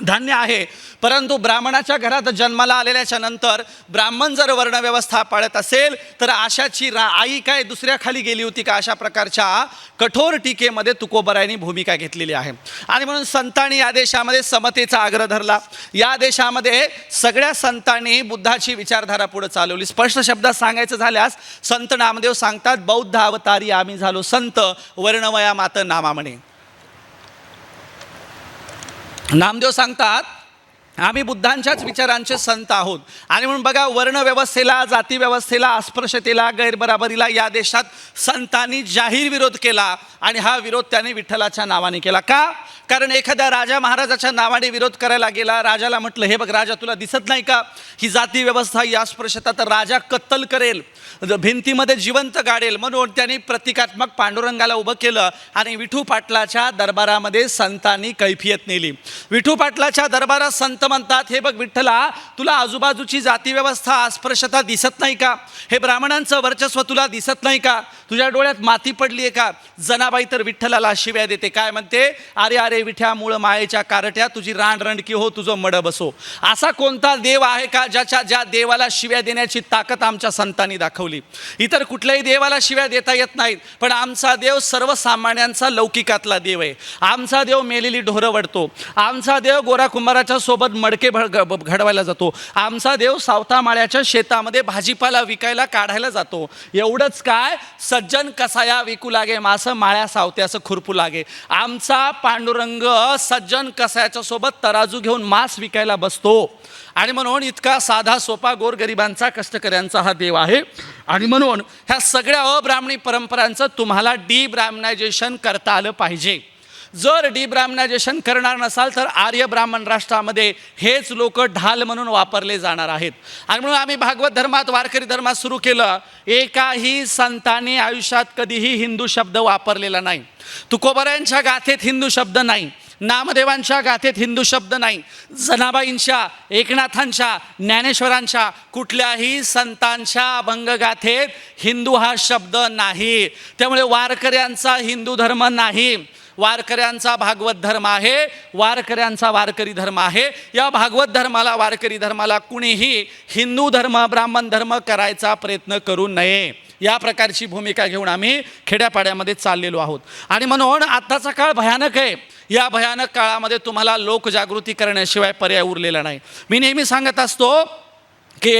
धन्य आहे. परंतु ब्राह्मणाच्या घरात जन्माला आलेल्याच्या नंतर ब्राह्मण जर वर्णव्यवस्था पाळत असेल तर आशाची आई काय दुसऱ्या खाली गेली होती का, अशा प्रकारच्या कठोर टीकेमध्ये तुकोबारायांनी भूमिका घेतलेली आहे. आणि म्हणून संतांनी या देशामध्ये समतेचा आग्रह धरला. या देशामध्ये सगळ्या संतांनी बुद्धाची विचारधारा पुढे चालवली. स्पष्ट शब्दात सांगायचं झाल्यास संत नामदेव सांगतात बौद्ध अवतारी आम्ही झालो संत, वर्णवया मात नामा म्हणे. नामदेव सांगतात आम्ही बुद्धांच्याच विचारांचे संत आहोत. आणि म्हणून बघा, वर्णव्यवस्थेला, जाती व्यवस्थेला, अस्पृश्यतेला, गैरबराबरीला या देशात संतांनी जाहीर विरोध केला. आणि हा विरोध त्याने विठ्ठलाच्या नावाने केला. का? कारण एखाद्या राजा महाराजाच्या नावाने विरोध करायला गेला, राजाला म्हटलं, हे बघ राजा, तुला दिसत नाही का ही जाती व्यवस्था, ही अस्पृश्यता, तर राजा कत्तल करेल, भिंतीमध्ये जिवंत गाडेल. म्हणून त्यांनी प्रतिकात्मक पांडुरंगाला उभं केलं आणि विठू पाटलाच्या दरबारामध्ये संतांनी कैफियत नेली. विठू पाटलाच्या दरबारात संत म्हणतात, हे बघ विठ्ठला, तुला आजूबाजूची जाती व्यवस्था, अस्पृश्यता दिसत नाही का? हे ब्राह्मणांचं वर्चस्व तुला दिसत नाही का? तुझ्या डोळ्यात माती पडली आहे का? जनाबाई तर विठ्ठलाला शिव्या देते. काय म्हणते? अरे अरे विठ्या, मूळ मायेच्या कारट्या, तुझी रांडरणकी हो, तुझं मड बसो. असा कोणता देव आहे का ज्या देवाला शिव्या देण्याची ताकद आमच्या संतांनी दाखवली? इतर कुठल्याही देवाला शिव्या देता येत नाहीत, पण आमचा देव सर्वसामान्यांचा लौकिकातला देव आहे. आमचा देव मेलेली ढोरं वडतो. आमचा देव गोरा कुंभाराच्या सोबत मडके घडवायला जातो. आमचा देव सावतामाळ्याच्या शेतामध्ये भाजीपाला विकायला काढायला जातो. एवढंच काय, सज्जन कसाया विकू लागे, मास माळ्या सावत्यास खुरपू लागे. आमचा पांडुरंग सज्जन कसायाच्या सोबत तराजू घेऊन मांस विकायला बसतो. आणि म्हणून इतका साधा सोपा गोरगरिबांचा, कष्टकऱ्यांचा हा देव आहे. आणि म्हणून ह्या सगळ्या अब्राह्मणी परंपरांचं तुम्हाला डिब्राह्मनायझेशन करता आलं पाहिजे. जर डिब्राह्मनायझेशन करणार नसाल तर आर्य ब्राह्मण राष्ट्रामध्ये हेच लोक ढाल म्हणून वापरले जाणार आहेत. आणि म्हणून आम्ही भागवत धर्मात, वारकरी धर्मात सुरू केलं. एकाही संतांनी आयुष्यात कधीही हिंदू शब्द वापरलेला नाही. तुकोबरायांच्या गाथेत हिंदू शब्द नाही, नामदेवांच्या गाथेत हिंदू शब्द नाही, जनाबाईंच्या, एकनाथांच्या, ज्ञानेश्वरांच्या, कुठल्याही संतांच्या अभंगगाथेत हिंदू हा शब्द नाही. त्यामुळे वारकऱ्यांचा हिंदू धर्म नाही, वारकऱ्यांचा भागवत धर्म आहे, वारकऱ्यांचा वारकरी धर्म आहे. या भागवत धर्माला, वारकरी धर्माला कुणीही हिंदू धर्म, ब्राह्मण धर्म करायचा प्रयत्न करू नये, या प्रकारची भूमिका घेऊन आम्ही खेड्यापाड्यामध्ये चाललेलो आहोत. आणि म्हणून आत्ताचा काळ भयानक आहे. या भयानक काळामध्ये तुम्हाला लोकजागृती करण्याशिवाय पर्याय उरलेला नाही. मी नेहमी सांगत असतो की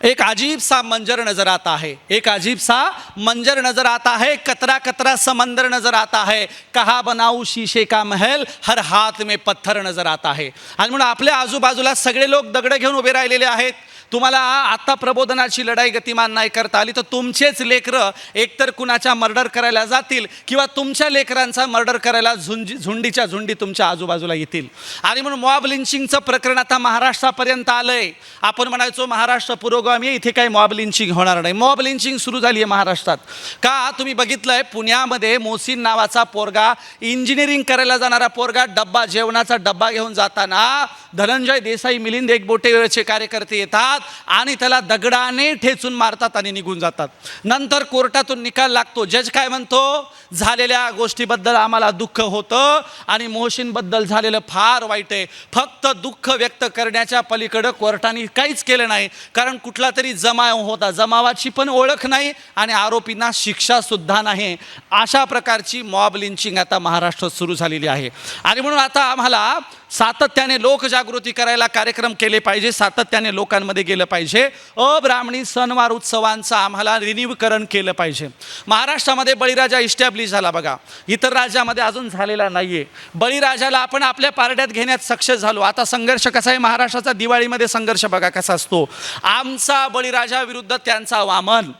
एक अजीब सा मंजर नजर आता है, एक अजीब सा मंजर नजर आता है, कतरा कतरा समंदर नजर आता है, कहा बनाऊ शीशे का महल, हर हाथ में पत्थर नजर आता है. आणि म्हणून आपल्या आजूबाजूला सगळे लोक दगड घेऊन उभे राहिलेले आहेत. तुम्हाला आता प्रबोधनाची लढाई गतिमान नाही करता आली तर तुमचेच लेकरं एकतर कुणाच्या मर्डर करायला जातील किंवा तुमच्या लेकरांचा मर्डर करायला झुंडीच्या झुंडी तुमच्या आजूबाजूला येतील. आणि म्हणून मॉब लिंचिंगचं प्रकरण आता महाराष्ट्रापर्यंत आलंय. आपण म्हणायचो महाराष्ट्र पुरोगामी आहे, इथे काही मॉब लिंचिंग होणार नाही. मॉब लिंचिंग सुरू झाली आहे महाराष्ट्रात. का? तुम्ही बघितलंय, पुण्यामध्ये मोहसिन नावाचा पोरगा, इंजिनिअरिंग करायला जाणारा पोरगा, जेवणाचा डब्बा घेऊन जाताना धनंजय देसाई, मिलिंद एकबोटेचे कार्यकर्ते येतात आणि त्याला दगडाने ठेचून मारतात आणि निघून जातात. नंतर कोर्टातून निकाल लागतो. जज काय म्हणतो? झालेल्या गोष्टीबद्दल आम्हाला दुःख होतं आणि मोहसिनबद्दल झालेलं फार वाईट आहे. फक्त दुःख व्यक्त करण्याच्या पलीकडं कोर्टाने काहीच केलं नाही, कारण कुठला तरी जमाव होता, जमावाची पण ओळख नाही आणि आरोपींना शिक्षा सुद्धा नाही. अशा प्रकारची मॉब लिंचिंग आता महाराष्ट्रात सुरू झालेली आहे. आणि म्हणून आता आम्हाला सातत्याने लोकजागृती करायला कार्यक्रम केले पाहिजे, सातत्याने लोकांमध्ये गेलं पाहिजे. अब्राह्मणी सणवार उत्सवांचं आम्हाला रिन्यूकरण केलं पाहिजे. महाराष्ट्रामध्ये बळीराजा इस्टॅब्लिश झाला बघा, इतर राज्यामध्ये अजून झालेला नाही आहे. बळीराजाला आपण आपल्या पारड्यात घेण्यात सक्सेस झालो. आता संघर्ष कसा आहे महाराष्ट्राचा? दिवाळीमध्ये संघर्ष बघा कसा असतो. आमचा बळीराजा विरुद्ध त्यांचा वामन.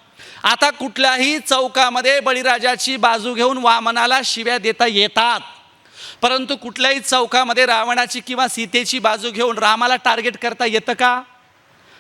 आता कुठल्याही चौकामध्ये बळीराजाची बाजू घेऊन वामनाला शिव्या देता येतात, परंतु कुठल्याही चौकामध्ये रावणाची किंवा सीतेची बाजू घेऊन रामाला टार्गेट करता येतं का?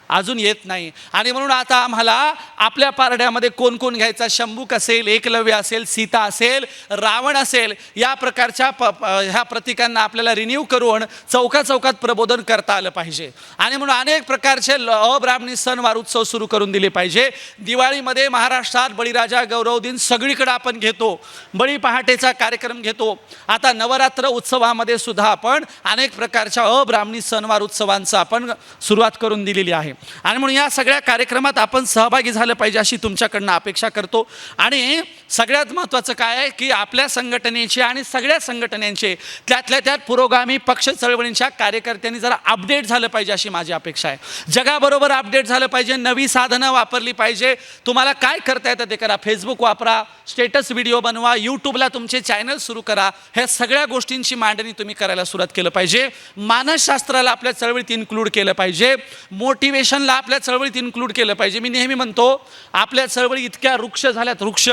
अजून येत नाही. आणि म्हणून आता आम्हाला आपल्या पारड्यामध्ये कोण कोण घ्यायचा, शंभूक असेल, एकलव्य असेल, सीता असेल, रावण असेल, या प्रकारच्या ह्या प्रतीकांना आपल्याला रिन्यू करून चौकात प्रबोधन करता आलं पाहिजे. आणि म्हणून अनेक प्रकारचे अब्राह्मणी सणवार उत्सव सुरू करून दिले पाहिजे. दिवाळीमध्ये महाराष्ट्रात बळीराजा गौरव दिन सगळीकडे आपण घेतो, बळी पहाटेचा कार्यक्रम घेतो. आता नवरात्र उत्सवामध्ये सुद्धा आपण अनेक प्रकारच्या अब्राह्मणी सणवार उत्सवांचं आपण सुरुवात करून दिलेली आहे. आणि म्हणून या सगळ्या कार्यक्रमात आपण सहभागी झालं पाहिजे अशी तुमच्याकडनं अपेक्षा करतो. आणि सगळ्यात महत्त्वाचं काय आहे की आपल्या संघटनेचे आणि सगळ्या संघटनांचे त्यातल्या त्यात पुरोगामी पक्ष चळवळींच्या कार्यकर्त्यांनी जरा अपडेट झालं पाहिजे अशी माझी अपेक्षा आहे. जगाबरोबर अपडेट झालं पाहिजे, नवी साधनं वापरली पाहिजे. तुम्हाला काय करता येतं ते करा. फेसबुक वापरा, स्टेटस व्हिडिओ बनवा, यूट्यूबला तुमचे चॅनल सुरू करा. ह्या सगळ्या गोष्टींची मांडणी तुम्ही करायला सुरुवात केलं पाहिजे. मानसशास्त्राला आपल्या चळवळीत इन्क्लूड केलं पाहिजे. मोटिवेशनला आपल्या चळवळीत इन्क्लूड केलं पाहिजे. मी नेहमी म्हणतो आपल्या चळवळी इतक्या वृक्ष झाल्यात, वृक्ष,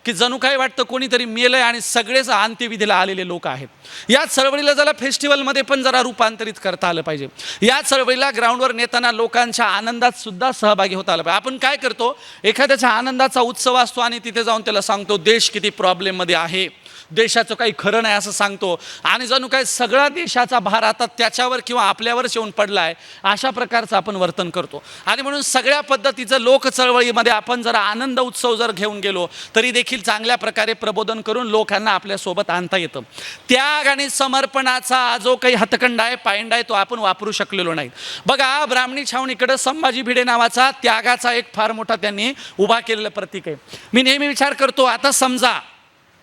की जणू काय वाटतं कोणीतरी मेलंय आणि सगळेच अंत्यविधीला आलेले लोक आहेत. या चळवळीला जरा फेस्टिवलमध्ये पण जरा रूपांतरित करता आलं पाहिजे. या चळवळीला ग्राउंडवर नेताना लोकांच्या आनंदात सुद्धा सहभागी होता आलं पाहिजे. आपण काय करतो, एखाद्याच्या आनंदाचा उत्सव असतो आणि तिथे जाऊन त्याला सांगतो देश किती प्रॉब्लेममध्ये आहे, देशाचं काही खरं नाही असं सांगतो आणि जणू काय सगळा देशाचा भार आता त्याच्यावर किंवा आपल्यावरच येऊन पडला आहे, अशा प्रकारचं आपण वर्तन करतो. आणि म्हणून सगळ्या पद्धतीचं लोक चळवळीमध्ये आपण जरा आनंद उत्सव जर घेऊन गेलो तरी देखील चांगल्या प्रकारे प्रबोधन करून लोकांना आपल्यासोबत आणता येतं. त्याग आणि समर्पणाचा जो काही हातखंडा आहे, पायंडा आहे, तो आपण वापरू शकलेलो नाही. बघा, ब्राह्मणी छावणीकडं संभाजी भिडे नावाचा त्यागाचा एक फार मोठा त्यांनी उभा केलेलं प्रतीक आहे. मी नेहमी विचार करतो, आता समजा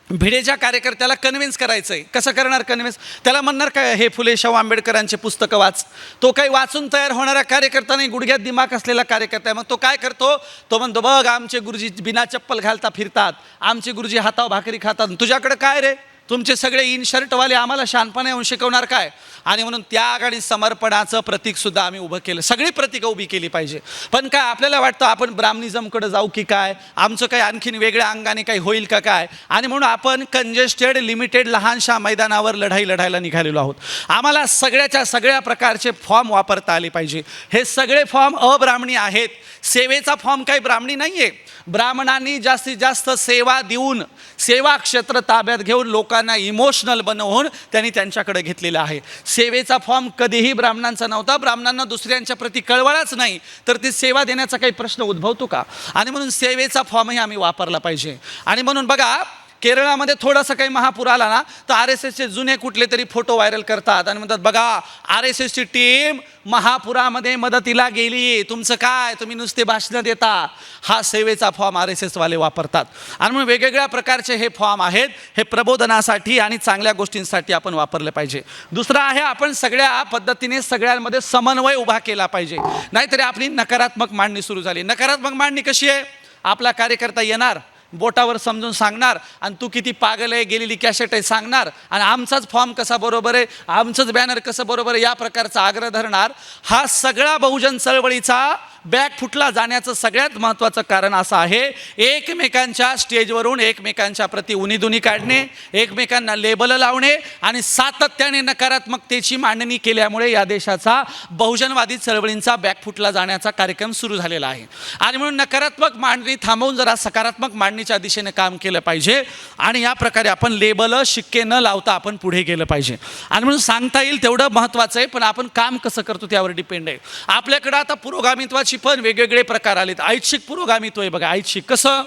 भिडेच्या कार्यकर्त्याला कन्व्हिन्स करायचं आहे, कसं करणार कन्व्हिन्स? त्याला म्हणणार काय, हे फुले शाहू आंबेडकरांचे पुस्तकं वाच. तो काही वाचून तयार होणारा कार्यकर्ता नाही, गुडघ्यात दिमाग असलेला कार्यकर्ता आहे. मग तो काय करतो, तो म्हणतो बघ आमचे गुरुजी बिना चप्पल घालता फिरतात, आमचे गुरुजी हातावर भाकरी खातात, तुझ्याकडे काय रे, तुमचे सगळे इन शर्टवाले आम्हाला शहाणपणा येऊन शिकवणार काय? आणि म्हणून त्याग आणि समर्पणाचं प्रतीकसुद्धा आम्ही उभं केलं. सगळी प्रतीकं उभी केली पाहिजे. पण काय आपल्याला वाटतं आपण ब्राह्मणिझमकडे जाऊ की काय, आमचं काही आणखीन वेगळ्या अंगाने काही होईल का काय, आणि म्हणून आपण कंजेस्टेड लिमिटेड लहानशा मैदानावर लढायला निघालेलो आहोत. आम्हाला सगळ्याच्या सगळ्या प्रकारचे फॉर्म वापरता आले पाहिजे. हे सगळे फॉर्म अब्राह्मणी आहेत. सेवेचा फॉर्म काही ब्राह्मणी नाही आहे. ब्राह्मणांनी जास्तीत जास्त सेवा देऊन, सेवा क्षेत्र ताब्यात घेऊन, लोकांना इमोशनल बनवून त्यांनी त्यांच्याकडे घेतलेला आहे. सेवेचा फॉर्म कधीही ब्राह्मणांचा नव्हता. ब्राह्मणांना दुसऱ्यांच्या प्रती कळवळाच नाही तर ती सेवा देण्याचा काही प्रश्न उद्भवतो का? आणि म्हणून सेवेचा फॉर्मही आम्ही वापरला पाहिजे. आणि म्हणून बघा, केरळामध्ये थोडासा काही महापूर आला ना तर RSSचे जुने कुठले तरी फोटो व्हायरल करतात आणि म्हणतात बघा RSSची टीम महापुरामध्ये मदतीला गेली, तुमचं काय, तुम्ही नुसते भाषणं देता. हा सेवेचा फॉर्म RSSवाले वापरतात. आणि म्हणून वेगवेगळ्या प्रकारचे हे फॉर्म आहेत. हे प्रबोधनासाठी आणि चांगल्या गोष्टींसाठी आपण वापरले पाहिजे. दुसरं आहे, आपण सगळ्या पद्धतीने सगळ्यांमध्ये समन्वय उभा केला पाहिजे. नाहीतरी आपली नकारात्मक मांडणी सुरू झाली. नकारात्मक मांडणी कशी आहे? आपला कार्यकर्ता येणार, बोटावर समजून सांगणार आणि तू किती पागल आहे, गेलेली कॅसेट आहे सांगणार, आणि आमचाच फॉर्म कसा बरोबर आहे, आमचंच बॅनर कसं बरोबर आहे, या प्रकारचा आग्रह धरणार. हा सगळा बहुजन चळवळीचा बॅक फुटला जाण्याचं सगळ्यात महत्त्वाचं कारण असं आहे, एकमेकांच्या स्टेजवरून एकमेकांच्या प्रति उणीधुनी काढणे, एकमेकांना लेबल लावणे आणि सातत्याने नकारात्मकतेची मांडणी केल्यामुळे या देशाचा बहुजनवादी चळवळींचा बॅक फुटला जाण्याचा कार्यक्रम सुरू झालेला आहे. आणि म्हणून नकारात्मक मांडणी थांबवून जरा सकारात्मक मांडणीच्या दिशेने काम केलं पाहिजे. आणि या प्रकारे आपण लेबल शिक्के न लावता आपण पुढे गेलं पाहिजे. आणि म्हणून सांगता येईल तेवढं महत्त्वाचं आहे, पण आपण काम कसं करतो त्यावर डिपेंड आहे. आपल्याकडं आता पुरोगामित्वाची पण वेगवेगळे प्रकार आलेत. ऐच्छिक पुरोगामित्व आहे बघा. ऐच्छिक कसं?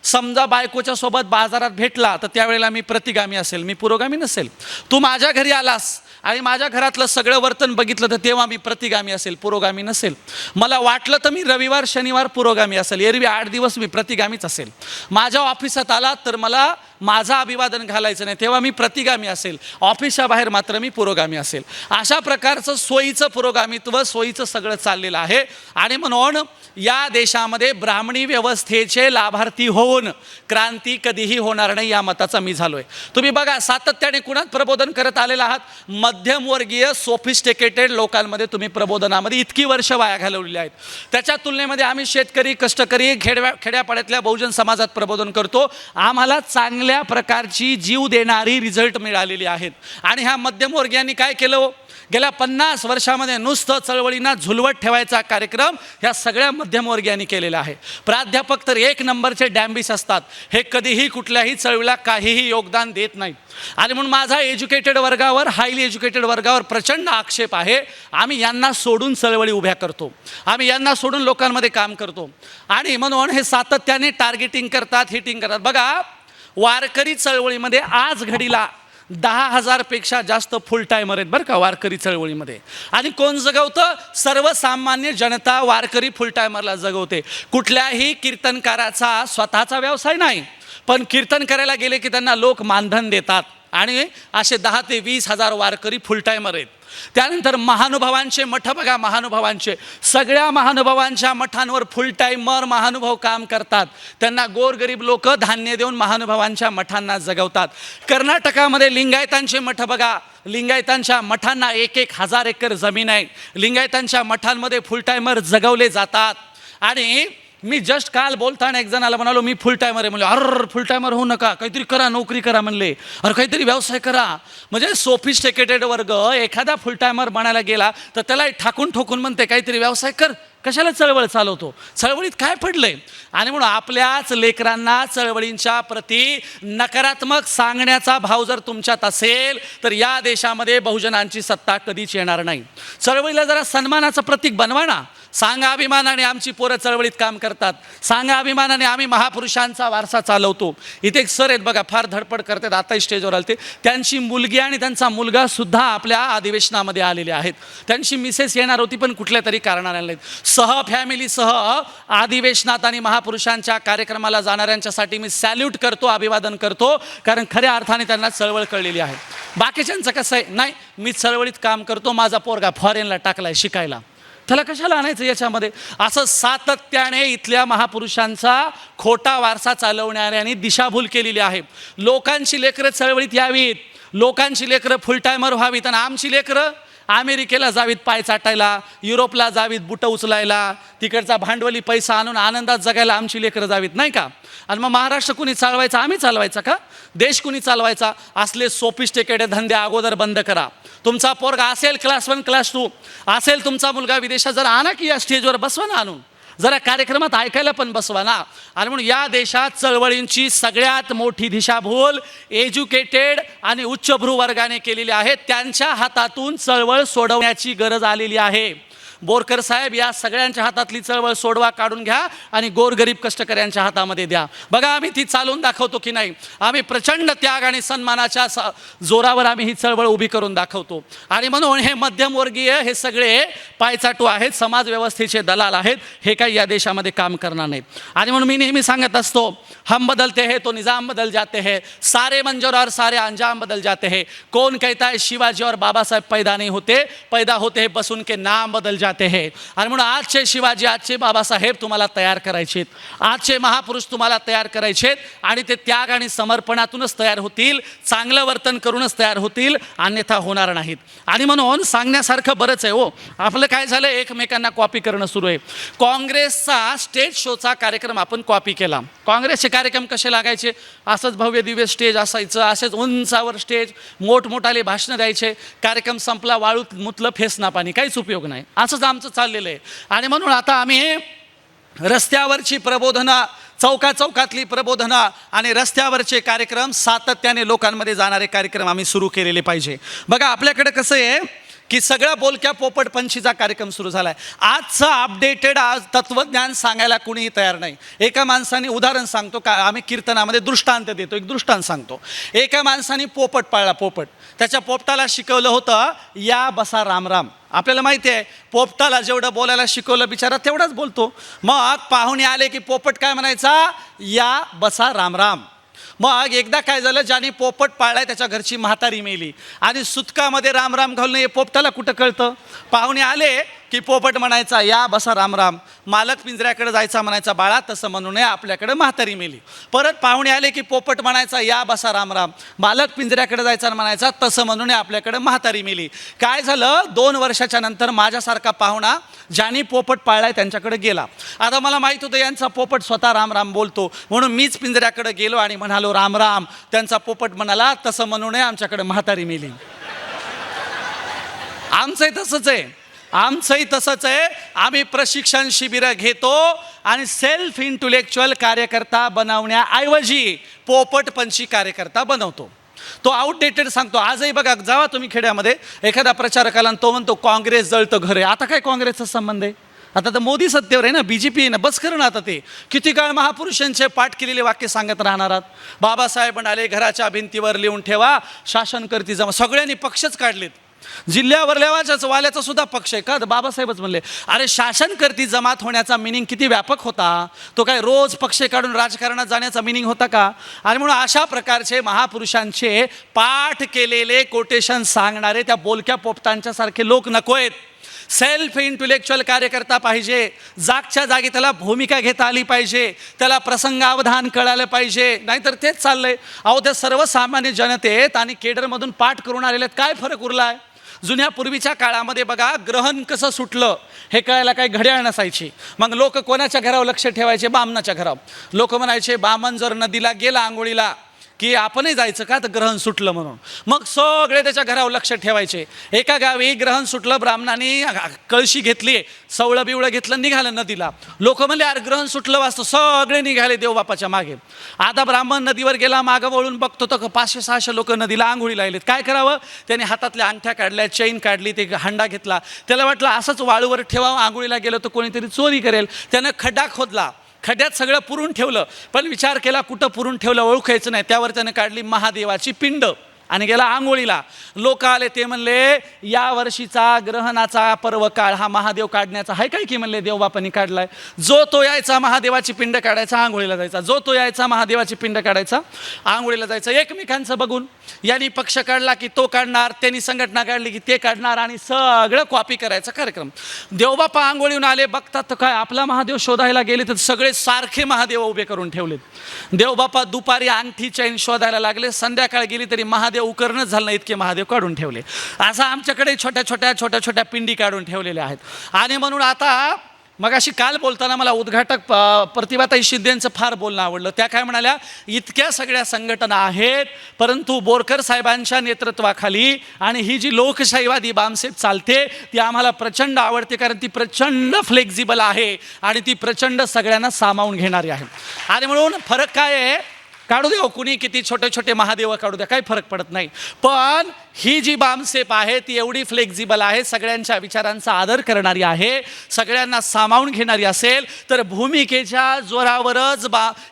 समजा बायकोच्या सोबत बाजारात भेटला तर त्यावेळेला मी प्रतिगामी असेल, मी पुरोगामी नसेल. तू माझ्या घरी आलास आणि माझ्या घरातलं सगळं वर्तन बघितलं तर तेव्हा मी प्रतिगामी असेल, पुरोगामी नसेल. मला वाटलं तर मी रविवार शनिवार पुरोगामी असेल, एरवी 8 दिवस मी प्रतिगामीच असेल. माझ्या ऑफिसात आला तर मला माझं अभिवादन घालायचं नाही, तेव्हा मी प्रतिगामी असेल. ऑफिसच्या बाहेर मात्र मी पुरोगामी असेल. अशा प्रकारचं सोयीचं पुरोगामित्व, सोयीचं सगळं चाललेलं आहे. आणि म्हणून या देशामध्ये ब्राह्मणी व्यवस्थेचे लाभार्थी होऊन क्रांती कधीही होणार नाही या मताचा मी झालोय. तुम्ही बघा, सातत्याने कुणात प्रबोधन करत आलेला आहात? मध्यमवर्गीय सोफिस्टिकेटेड लोकांमध्ये तुम्ही प्रबोधनामध्ये इतकी वर्ष वाया घालवलेली आहेत. त्याच्या तुलनेमध्ये आम्ही शेतकरी, कष्टकरी, खेड्यापाड्यातल्या बहुजन समाजात प्रबोधन करतो. आम्हाला चांगल्या प्रकारची जीव देणारी रिझल्ट मिळालेली आहेत. आणि ह्या मध्यमवर्गीयांनी काय केलं? गेल्या 50 वर्षामध्ये नुसतं चळवळींना झुलवत ठेवायचा कार्यक्रम ह्या सगळ्या मध्यमवर्गीयांनी केलेला आहे. प्राध्यापक तर 1 नंबरचे डॅम्बिस असतात. हे कधीही कुठल्याही चळवळीला काहीही योगदान देत नाहीत. आणि म्हणून माझा एज्युकेटेड वर्गावर, हायली एज्युकेटेड वर्गावर प्रचंड आक्षेप आहे. आम्ही यांना सोडून चळवळी उभ्या करतो, आम्ही यांना सोडून लोकांमध्ये काम करतो. आणि म्हणून हे सातत्याने टार्गेटिंग करतात, हिटिंग करतात. बघा, वारकरी चळवळीमध्ये आज घडीला 10,000 पेक्षा जास्त फुल टायमर आहेत बरं का वारकरी चळवळीमध्ये. आणि कोण जगवतं? सर्वसामान्य जनता वारकरी फुल टायमरला जगवते. कुठल्याही कीर्तनकाराचा स्वतःचा व्यवसाय नाही, पण कीर्तन करायला गेले की त्यांना लोक मानधन देतात आणि असे 10 ते 20 हजार वारकरी फुल टायमर आहेत. त्यानंतर महानुभावांचे मठ बघा, महानुभावांचे सगळ्या महानुभावांच्या मठांवर फुल टाइमर महानुभाव काम करतात. त्यांना गोरगरीब लोक धान्य देऊन महानुभावांच्या मठांना जगवतात. कर्नाटकामध्ये लिंगायतांचे मठ बघा, लिंगायतांच्या मठांना 1,000 एकर जमीन आहे. लिंगायतांच्या मठांमध्ये फुल टायमर जगवले जातात. आणि मी जस्ट काल बोलताना एक जणाला म्हणालो मी फुल टायमर आहे. म्हणले अरे फुल टायमर होऊ नका, काहीतरी करा, नोकरी करा म्हणले, अरे काहीतरी व्यवसाय करा. म्हणजे सोफिस्टिकेटेड वर्ग एखादा फुल टायमर बनायला गेला तर त्याला ठाकून ठोकून म्हणते काहीतरी व्यवसाय कर, कशाला चळवळ चालवतो, चळवळीत काय पडलंय. आणि म्हणून आपल्याच लेकरांना चळवळींच्या प्रती नकारात्मक सांगण्याचा भाव जर तुमच्यात असेल तर या देशामध्ये बहुजनांची सत्ता कधीच येणार नाही. चळवळीला जरा सन्मानाचं प्रतीक बनवा ना. सांगा अभिमानाने आमची पोरं चळवळीत काम करतात, सांगा अभिमानाने आम्ही महापुरुषांचा वारसा चालवतो. इथे एक सर आहेत बघा, फार धडपड करतात, आताही स्टेजवर आले ते. त्यांची मुलगी आणि त्यांचा मुलगा सुद्धा आपल्या अधिवेशनामध्ये आलेले आहेत. त्यांची मिसेस येणार होती पण कुठल्या तरी कारणाने आले नाहीत. फॅमिलीसह अधिवेशनात आणि महापुरुषांच्या कार्यक्रमाला जाणाऱ्यांच्यासाठी मी सॅल्यूट करतो, अभिवादन करतो, कारण खऱ्या अर्थाने त्यांना चळवळ कळलेली आहे. बाकीच्यांचं कसं आहे, नाही मी चळवळीत काम करतो, माझा पोरगा फॉरेनला टाकलाय शिकायला, त्याला कशाला आणायचं याच्यामध्ये. असं सातत्याने इथल्या महापुरुषांचा खोटा वारसा चालवणाऱ्यांनी दिशाभूल केलेली आहे. लोकांची लेकरं चळवळीत यावीत, लोकांची लेकरं फुल टायमर व्हावीत आणि आमची लेकरं अमेरिकेला जावीत पाय चाटायला, युरोपला जावीत बुटं उचलायला, तिकडचा भांडवली पैसा आणून आनंदात जगायला आमची लेकरं जावीत नाही का. आणि मग महाराष्ट्र कुणी चालवायचा, आम्ही चालवायचा का, देश कुणी चालवायचा. असले सोफिस्टिकेटेड धंदे अगोदर बंद करा. तुमचा पोरगा असेल क्लास 1 क्लास 2 असेल, तुमचा मुलगा विदेशात, जरा आणा की या स्टेजवर बसवा ना, आणून जरा कार्यक्रमात ऐकायला पण बसवा ना. आणि म्हणून या देशात चळवळींची सगळ्यात मोठी दिशाभूल एज्युकेटेड आणि उच्चभ्रू वर्गाने केलेली आहे. त्यांच्या हातातून चळवळ सोडवण्याची गरज आलेली आहे. बोरकर साहेब, या सगळ्यांच्या हातातली चळवळ सोडवा, काढून घ्या आणि गोरगरीब कष्टकऱ्यांच्या हातामध्ये द्या. बघा आम्ही ती चालवून दाखवतो की नाही. आम्ही प्रचंड त्याग आणि सन्मानाच्या जोरावर आम्ही ही चळवळ उभी करून दाखवतो. आणि म्हणून हे मध्यमवर्गीय हे सगळे पायचाटू आहेत, समाज व्यवस्थेचे दलाल आहेत, हे काही या देशामध्ये काम करणार नाहीत. आणि म्हणून मी नेहमी सांगत असतो, हम बदलते हैं तो निज़ाम बदल जाते हैं, सारे मंजूर और सारे अंजाम बदल जाते हैं. कौन कहता है शिवाजी और बाबा साहेब पैदा नहीं होते, पैदा होते हैं बस उनके नाम बदल जाते हैं. आणि म्हणून आजचे शिवाजी, आजचे बाबासाहेब तुम्हाला तयार करायचेत, आजचे महापुरुष तुम्हाला तयार करायचेत. आणि ते त्याग आणि समर्पणातूनच तयार होतील, चांगलं वर्तन करूनच तयार होतील, अन्यथा होणार नाहीत. आणि म्हणून सांगण्यासारखं बरंच आहे हो. आपलं काय झालं, एकमेकांना कॉपी करणं सुरू आहे. काँग्रेसचा स्टेज शोचा कार्यक्रम आपण कॉपी केला. काँग्रेसचे कार्यक्रम कसे लागायचे, असंच भव्य दिव्य स्टेज असायचं, असेच उंचावर स्टेज, मोठमोठाले भाषणं द्यायचे, कार्यक्रम संपला, वाळूत मुतलं, फेसना पाणी, काहीच उपयोग नाही, असंच आमचं चाललेलं आहे. आणि म्हणून आता आम्ही रस्त्यावरची प्रबोधना, चौकातली प्रबोधना आणि रस्त्यावरचे कार्यक्रम, सातत्याने लोकांमध्ये जाणारे कार्यक्रम आम्ही सुरू केलेले पाहिजे. बघा आपल्याकडे कसं आहे की सगळा बोलक्या पोपट पंछीचा कार्यक्रम सुरू झाला आहे. आजचं अपडेटेड आज तत्त्वज्ञान सांगायला कुणीही तयार नाही. एका माणसाने उदाहरण सांगतो का, आम्ही कीर्तनामध्ये दृष्टांत देतो, एक दृष्टांत सांगतो. एका माणसाने पोपट पाळला, पोपट, त्याच्या पोपटाला शिकवलं होतं या बसा रामराम. आपल्याला माहिती आहे पोपटाला जेवढं बोलायला शिकवलं बिचारा तेवढाच बोलतो. मग पाहुणे आले की पोपट काय म्हणायचा, या बसा रामराम. मग एकदा काय झालं, ज्याने पोपट पाळलाय त्याच्या घरची म्हातारी मेली आणि सुतकामध्ये रामराम घालून हे पोपटाला कुठं कळतं. पाहुणे आले की पोपट म्हणायचा या बसा रामराम. मालक पिंजऱ्याकडे जायचा, म्हणायचा बाळा तसं म्हणू नये, आपल्याकडे म्हातारी मेली. परत पाहुणे आले की पोपट म्हणायचा या बसा रामराम. मालक पिंजऱ्याकडे जायचा, म्हणायचा तसं म्हणू नये, आपल्याकडे म्हातारी मेली. काय झालं, 2 वर्षाच्या नंतर माझ्यासारखा पाहुणा ज्याने पोपट पाळलाय त्यांच्याकडे गेला. आता मला माहीत होतं यांचा पोपट स्वतः रामराम बोलतो, म्हणून मीच पिंजऱ्याकडे गेलो आणि म्हणालो रामराम. त्यांचा पोपट म्हणाला तसं म्हणू नये, आमच्याकडे म्हातारी मेली. आमचंही तसंच आहे. आम्ही प्रशिक्षण शिबिरं घेतो आणि सेल्फ इंटेलेक्च्युअल कार्यकर्ता बनवण्याऐवजी पोपटपंछी कार्यकर्ता बनवतो. तो आउटडेटेड सांगतो. आजही बघा, जावा तुम्ही खेड्यामध्ये, एखादा प्रचारकाला तो म्हणतो काँग्रेस जळतं घर आहे. आता काय काँग्रेसचा संबंध आहे, आता तर मोदी सत्तेवर आहे ना, BJP आहे ना, बस करणं. आता ते किती काळ महापुरुषांचे पाठ केलेले वाक्य सांगत राहणार. बाबासाहेब म्हणाले घराच्या भिंतीवर लिहून ठेवा, शासन करती जमा. सगळ्यांनी पक्षच काढलेत, जिल्ह्यावर वाल्याचा सुद्धा पक्ष आहे का? बाबासाहेबच म्हणले. अरे शासनकर्ती जमात होण्याचा मिनिंग किती व्यापक होता. तो काय रोज पक्ष काढून राजकारणात जाण्याचा मिनिंग होता का? आणि म्हणून अशा प्रकारचे महापुरुषांचे पाठ केलेले कोटेशन सांगणारे त्या बोलक्या पोपटांच्या सारखे लोक नकोयत. सेल्फ इंटेलेक्च्युअल कार्यकर्ता पाहिजे. जागच्या जागी त्याला भूमिका घेता आली पाहिजे, त्याला प्रसंगावधान कळालं पाहिजे. नाहीतर तेच चाललंय. अहो त्या सर्वसामान्य जनतेत आणि केडरमधून पाठ करून आलेल्यात काय फरक उरला आहे? जुन्या पूर्वीच्या काळामध्ये बघा, ग्रहण कसं सुटलं हे कळायला काही घड्याळ नसायची. मग लोक कोणाच्या घरावर लक्ष ठेवायचे? बामणाच्या घरावर. लोक म्हणायचे बामण जर नदीला गेला आंघोळीला की आपणही जायचं का, तर ग्रहण सुटलं म्हणून. मग सगळे त्याच्या घरावर लक्ष ठेवायचे. एका गावी ग्रहण सुटलं, ब्राह्मणाने कळशी घेतली, सवळं बिवळं घेतलं, निघालं नदीला. लोक म्हणले अरे ग्रहण सुटलं वाचतं, सगळे निघाले देवबापाच्या मागे. आता ब्राह्मण नदीवर गेला, मागं वळून बघतो तर 500-600 लोक नदीला आंघोळीला आलेत. काय करावं? त्याने हातातल्या अंगठ्या काढल्या, चैन काढली, ते हंडा घेतला. त्याला वाटलं असंच वाळूवर ठेवावं, आंघोळीला गेलं तर कोणीतरी चोरी करेल. त्यानं खड्डा खोदला, खड्ड्यात सगळं पुरून ठेवलं. पण विचार केला कुठं पुरून ठेवलं ओळखायचं नाही. त्यावर त्यानं काढली महादेवाची पिंड आणि गेला आंघोळीला. लोक आले, ते म्हणले या वर्षीचा ग्रहणाचा पर्व काळ हा महादेव काढण्याचा आहे काय की? म्हणले देवबापांनी काढलाय. जो तो यायचा महादेवाची पिंड काढायचा, आंघोळीला जायचा. जो तो यायचा महादेवाची पिंड काढायचा, आंघोळीला जायचं. एकमेकांचं बघून यांनी पक्ष काढला की तो काढणार, त्यांनी संघटना काढली की ते काढणार आणि सगळं कॉपी करायचा कार्यक्रम. देवबापा आंघोळीहून आले, बघतात तर काय आपला महादेव शोधायला गेले तर सगळे सारखे महादेव उभे करून ठेवलेत. देवबापा दुपारी अंगठी चैन शोधायला लागले, संध्याकाळ गेली तरी महादेव उकरणच झालं नाही, इतके महादेव काढून ठेवले. असं आमच्याकडे छोट्या छोट्या पिंडी काढून ठेवलेल्या आहेत. आणि म्हणून आता मगाशी काल बोलताना मला उद्घाटक प्रतिभाताई शिंदेंचं फार बोलणं आवडलं. त्या काय म्हणाल्या, इतक्या सगळ्या संघटना आहेत परंतु बोरकर साहेबांच्या नेतृत्वाखाली आणि ही जी लोकशाहीवादी बामसेप चालते ती आम्हाला प्रचंड आवडते, कारण ती प्रचंड फ्लेक्झिबल आहे आणि ती प्रचंड सगळ्यांना सामावून घेणारी आहे. आणि म्हणून फरक काय आहे? काढू द्या कुणी किती छोटे छोटे महादेव काढू द्या, काही फरक पडत नाही. पण ही जी बामसेप आहे ती एवढी फ्लेक्झिबल आहे, सगळ्यांच्या विचारांचा आदर करणारी आहे, सगळ्यांना सामावून घेणारी असेल तर भूमिकेच्या जोरावरच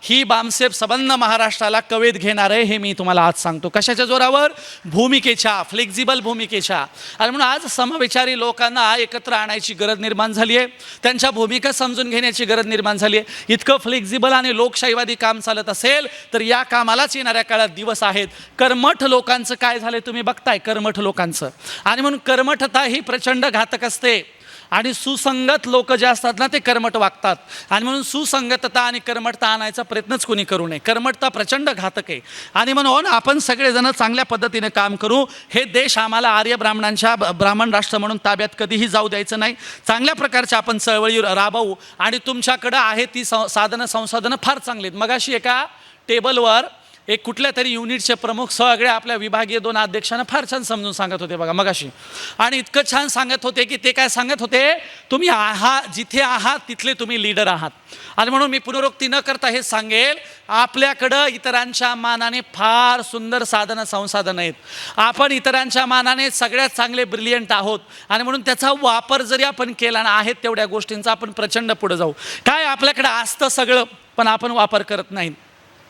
ही बामसेप संबंध महाराष्ट्राला कवेत घेणार आहे. हे मी तुम्हाला आज सांगतो. कशाच्या जोरावर? भूमिकेच्या, फ्लेक्झिबल भूमिकेच्या. आणि म्हणून आज समविचारी लोकांना एकत्र आणायची गरज निर्माण झाली आहे, त्यांच्या भूमिका समजून घेण्याची गरज निर्माण झाली आहे. इतकं फ्लेक्झिबल आणि लोकशाहीवादी काम चालत असेल तर या कामालाच येणाऱ्या काळात दिवस आहेत. कर्मठ लोकांचं काय झालं तुम्ही बघताय, कर्मठ लोकांचं. आणि म्हणून कर्मठता ही प्रचंड घातक असते आणि सुसंगत लोक जे असतात ना ते कर्मठ वागतात. आणि म्हणून सुसंगतता आणि कर्मठता आणायचा प्रयत्नच कोणी करू नये. कर्मठता प्रचंड घातक आहे. आणि म्हणून आपण सगळेजण चांगल्या पद्धतीने काम करू. हे देश आम्हाला आर्य ब्राह्मणांच्या ब्राह्मण राष्ट्र म्हणून ताब्यात कधीही जाऊ द्यायचं नाही. चांगल्या प्रकारच्या आपण चळवळी राबवू. आणि तुमच्याकडं आहे ती साधनं संसाधनं फार चांगली आहेत. मगाशी एका टेबलवर एक कुठल्या तरी युनिटचे प्रमुख सगळ्या आपल्या विभागीय 2 अध्यक्षांना फार छान समजून सांगत होते बघा मगाशी. आणि इतकं छान सांगत होते की ते काय सांगत होते, तुम्ही आहात जिथे आहात तिथले तुम्ही लीडर आहात. आणि म्हणून मी पुनरुक्ती न करता हे सांगेल, आपल्याकडं इतरांच्या मानाने फार सुंदर साधनं संसाधनं आहेत. आपण इतरांच्या मानाने सगळ्यात चांगले ब्रिलियंट आहोत. आणि म्हणून त्याचा वापर जरी आपण केला ना आहेत तेवढ्या गोष्टींचा आपण प्रचंड पुढे जाऊ. काय आपल्याकडं असतं सगळं पण आपण वापर करत नाही.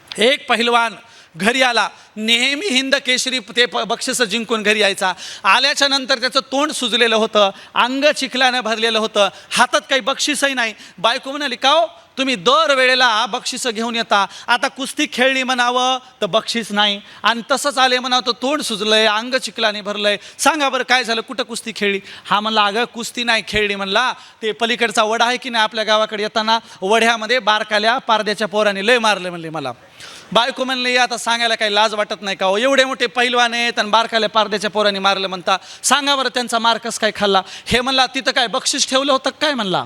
एक पहिलवान घरी आला, नेहमी हिंद केशरी ते बक्षीस जिंकून घरी यायचा. आल्याच्या नंतर त्याचं तोंड सुजलेलं होतं, अंग चिखल्यानं भरलेलं होतं, हातात काही बक्षीसही नाही. बायको म्हणाली, का हो तुम्ही दरवेळेला बक्षीसं घेऊन येता, आता कुस्ती खेळली म्हणावं तर बक्षीस नाही, आणि तसंच आले म्हणावं तर तोंड सुजलंय, अंग चिखलाने भरलंय, सांगा बरं काय झालं, कुठं कुस्ती खेळली? हा म्हणला, अगं कुस्ती नाही खेळली म्हणला, ते पलीकडचा वडा आहे की नाही आपल्या गावाकडे येताना, वड्यामध्ये बारकाल्या पारद्याच्या पोराने लय मारले म्हणले मला. बायको म्हणली, आता सांगायला काही लाज वाटत नाही का हो, एवढे मोठे पैलवान आहेत आणि बारकाल्या पारद्याच्या पोराने मारलं म्हणता, सांगा बरं त्यांचा मार्कस काय खाल्ला? हे म्हणला, तिथं काय बक्षीस ठेवलं होतं काय? म्हणला,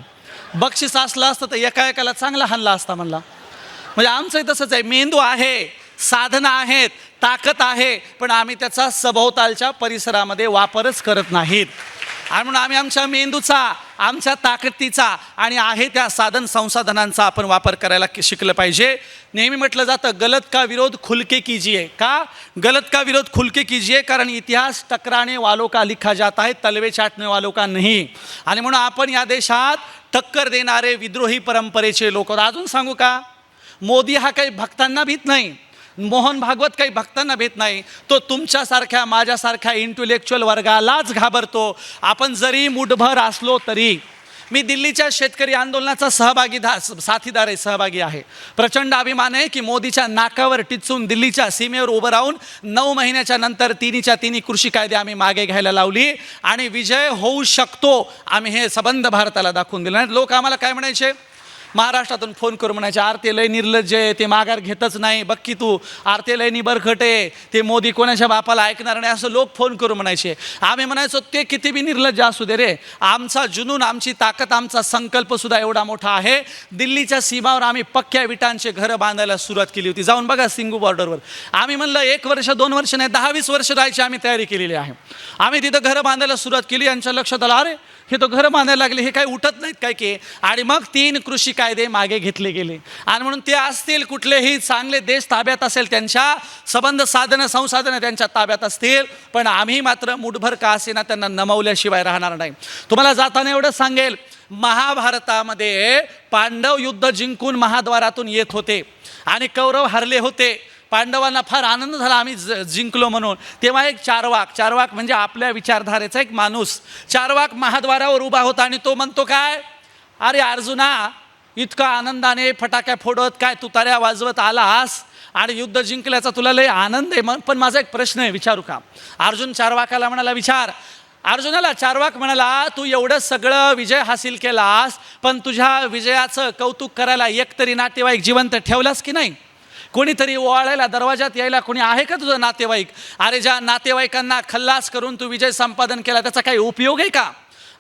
बक्षीस असलं असतं तर एका एकाला चांगला हाणला असता म्हणला. म्हणजे आमचंही तसंच आहे, मेंदू आहे, साधनं आहेत, ताकद आहे, पण आम्ही त्याचा सभोवतालच्या परिसरामध्ये वापरच करत नाहीत. आणि म्हणून आम्ही आमच्या मेंदूचा, आमच्या ताकदीचा आणि आहे त्या साधन संसाधनांचा आपण वापर करायला शिकलं पाहिजे. नेहमी म्हटलं जातं, गलत का विरोध खुलके कीजिए. का गलत का विरोध खुलके कीजिए? कारण इतिहास टकराने वालों का लिखा जाता है, तलवे चाटने वालों का नहीं. आणि म्हणून आपण या देशात टक्कर देणारे विद्रोही परंपरेचे लोक. अजून सांगू का, मोदी हा काही भक्तांना भीत नाही, मोहन भागवत काही भक्तांना भेट नाही, तो तुमच्यासारख्या माझ्यासारख्या इंटेलेक्च्युअल वर्गालाच घाबरतो. आपण जरी मुठभर असलो तरी. मी दिल्लीच्या शेतकरी आंदोलनाचा सहभागी आहे. प्रचंड अभिमान आहे की मोदीच्या नाकावर टिचून दिल्लीच्या सीमेवर उभं राहून 9 महिन्याच्या नंतर तिन्ही कृषी कायदे आम्ही मागे घ्यायला लावली आणि विजय होऊ शकतो आम्ही हे सबंध भारताला दाखवून दिलं. लोक आम्हाला काय म्हणायचे, महाराष्ट्रातून फोन करून म्हणायचे आरते लय निर्लज्ज आहे, ते माघार घेतच नाही, बघ की तू आरते लय निबरखट आहे, ते मोदी कोणाच्या बापाला ऐकणार नाही, असं लोक फोन करून म्हणायचे. आम्ही म्हणायचो ते किती बी निर्लज्ज असू दे रे, आमचा जुनून, आमची ताकद, आमचा संकल्प सुद्धा एवढा मोठा आहे. दिल्लीच्या सीमावर आम्ही पक्क्या विटांचे घरं बांधायला सुरुवात केली होती. जाऊन बघा सिंगू बॉर्डरवर. आम्ही म्हणलं 1 वर्ष 2 वर्ष नाही, 10-20 वर्ष राहायची आम्ही तयारी केलेली आहे. आम्ही तिथं घरं बांधायला सुरुवात केली. यांच्या लक्षात आलं अरे हे तो घरं बांधायला लागले, हे काही उठत नाहीत काय की. आणि मग 3 कृषी कायदे मागे घेतले गेले. आणि म्हणून ते असतील कुठलेही चांगले देश ताब्यात असेल, त्यांच्या संबंध साधनं संसाधनं त्यांच्या ताब्यात असतील, पण आम्ही मात्र मुठभर का असेना त्यांना नमवल्याशिवाय राहणार नाही. तुम्हाला जाताना एवढं सांगेल, महाभारतामध्ये पांडव युद्ध जिंकून महाद्वारातून येत होते आणि कौरव हरले होते. पांडवांना फार आनंद झाला आम्ही जिंकलो म्हणून. तेव्हा एक चारवाक म्हणजे आपल्या विचारधारेचा एक माणूस चारवाक महाद्वारावर उभा होता आणि तो म्हणतो काय, अरे अर्जुना, इतका आनंदाने फटाक्या फोडत काय तुताऱ्या वाजवत आलास आणि युद्ध जिंकल्याचा तुला लय आनंद आहे, पण माझा एक प्रश्न आहे, विचारू का? अर्जुन चारवाकाला म्हणाला विचार. अर्जुनाला चारवाक म्हणाला, तू एवढं सगळं विजय हासिल केलास, पण तुझ्या विजयाचं कौतुक करायला एकतरी नातेवाईक जिवंत ठेवलास की नाही? कोणीतरी ओवाळायला दरवाजात यायला कोणी आहे का तुझं नातेवाईक? अरे ज्या नातेवाईकांना खल्लास करून तू विजय संपादन केला त्याचा काही उपयोग आहे का?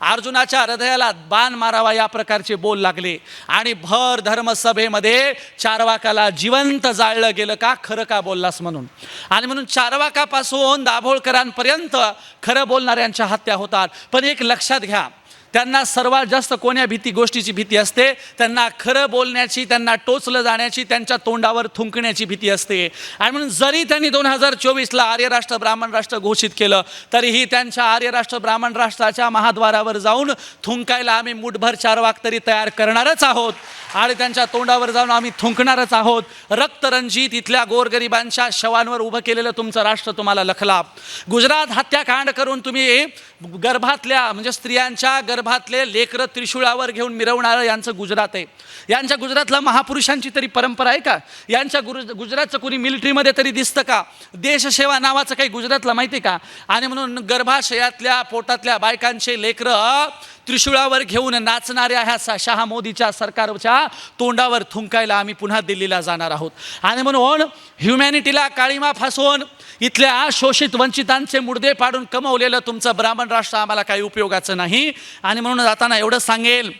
अर्जुनाच्या हृदयाला बाण मारावा या प्रकारचे बोल लागले आणि भर धर्मसभेमध्ये चारवाकाला जिवंत जाळलं गेलं का, खरं का बोललास म्हणून. आणि म्हणून चारवाकापासून दाभोळकरांपर्यंत खरं बोलणाऱ्यांच्या हत्या होतात. पण एक लक्षात घ्या, त्यांना सर्वात जास्त कोण्या गोष्टीची भीती असते? त्यांना खरं बोलण्याची, त्यांना टोचलं जाण्याची, त्यांच्या तोंडावर थुंकण्याची भीती असते. आणि म्हणून जरी त्यांनी 2024ला आर्य राष्ट्र ब्राह्मण राष्ट्र घोषित केलं तरीही त्यांच्या आर्य राष्ट्र ब्राह्मण राष्ट्राच्या महाद्वारावर जाऊन थुंकायला आम्ही मुठभर चारवाक तरी तयार करणारच आहोत आणि त्यांच्या तोंडावर जाऊन आम्ही थुंकणारच आहोत. रक्तरंजित इथल्या गोरगरिबांच्या शवांवर उभं केलेलं तुमचं राष्ट्र तुम्हाला लखला. गुजरात हत्याकांड करून तुम्ही गर्भातल्या म्हणजे स्त्रियांच्या गर्भातले लेकरं त्रिशूळावर घेऊन मिरवणारं यांचं गुजरात आहे. यांच्या गुजरातला महापुरुषांची तरी परंपरा आहे का? यांच्या गुजरातचं कोणी मिलिटरीमध्ये तरी दिसतं का? देशसेवा नावाचं काही गुजरातला माहिती आहे का? आणि म्हणून गर्भाशयातल्या पोटातल्या बायकांचे लेकरं त्रिशूळावर घेऊन नाचणाऱ्या ह्या शहा मोदीच्या सरकारच्या तोंडावर थुंकायला आम्ही पुन्हा दिल्लीला जाणार आहोत. आणि म्हणून ह्युमॅनिटीला काळीमा फासवून इथल्या शोषित वंचितांचे मुडदे पाडून कमवलेलं तुमचं ब्राह्मण राष्ट्र आम्हाला काही उपयोगाचं नाही. आणि म्हणून जाताना एवढं सांगेल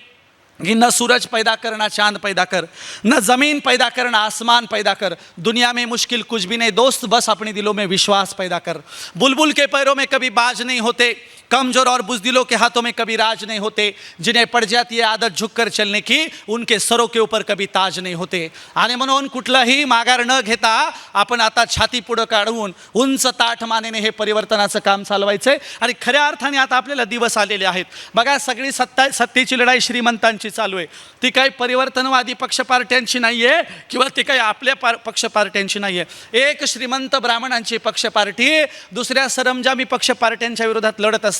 कि न सूरज पैदा कर ना चांद पैदा कर, न ज़मीन पैदा कर ना आसमान पैदा कर, दुनिया में मुश्किल कुछ भी नहीं दोस्त, बस अपने दिलों में विश्वास पैदा कर. बुलबुल के पैरों में कभी बाज नहीं होते, कमजोर और बुज़दिलों के हाथों में कभी राज नहीं होते, जिन्हें पड़ जाती है आदत झुककर चलने की उनके सरों के ऊपर कभी ताज नहीं होते. आणि म्हणून कुठलाही माघार न घेता आपण आता छाती पुढं काढून उंच ताठ मानेने हे परिवर्तनाचं काम चालवायचंय. आणि खऱ्या अर्थाने आता आपल्याला दिवस आलेले आहेत. बघा, सगळी सत्तेची लढाई श्रीमंतांची चालू आहे. ती काही परिवर्तनवादी पक्ष पार्ट्यांची नाही आहे किंवा ती काही आपल्या पक्ष पार्ट्यांची नाही आहे. एक श्रीमंत ब्राह्मणांची पक्ष पार्टी दुसऱ्या सरंजामी पक्ष पार्ट्यांच्या विरोधात लढत असते.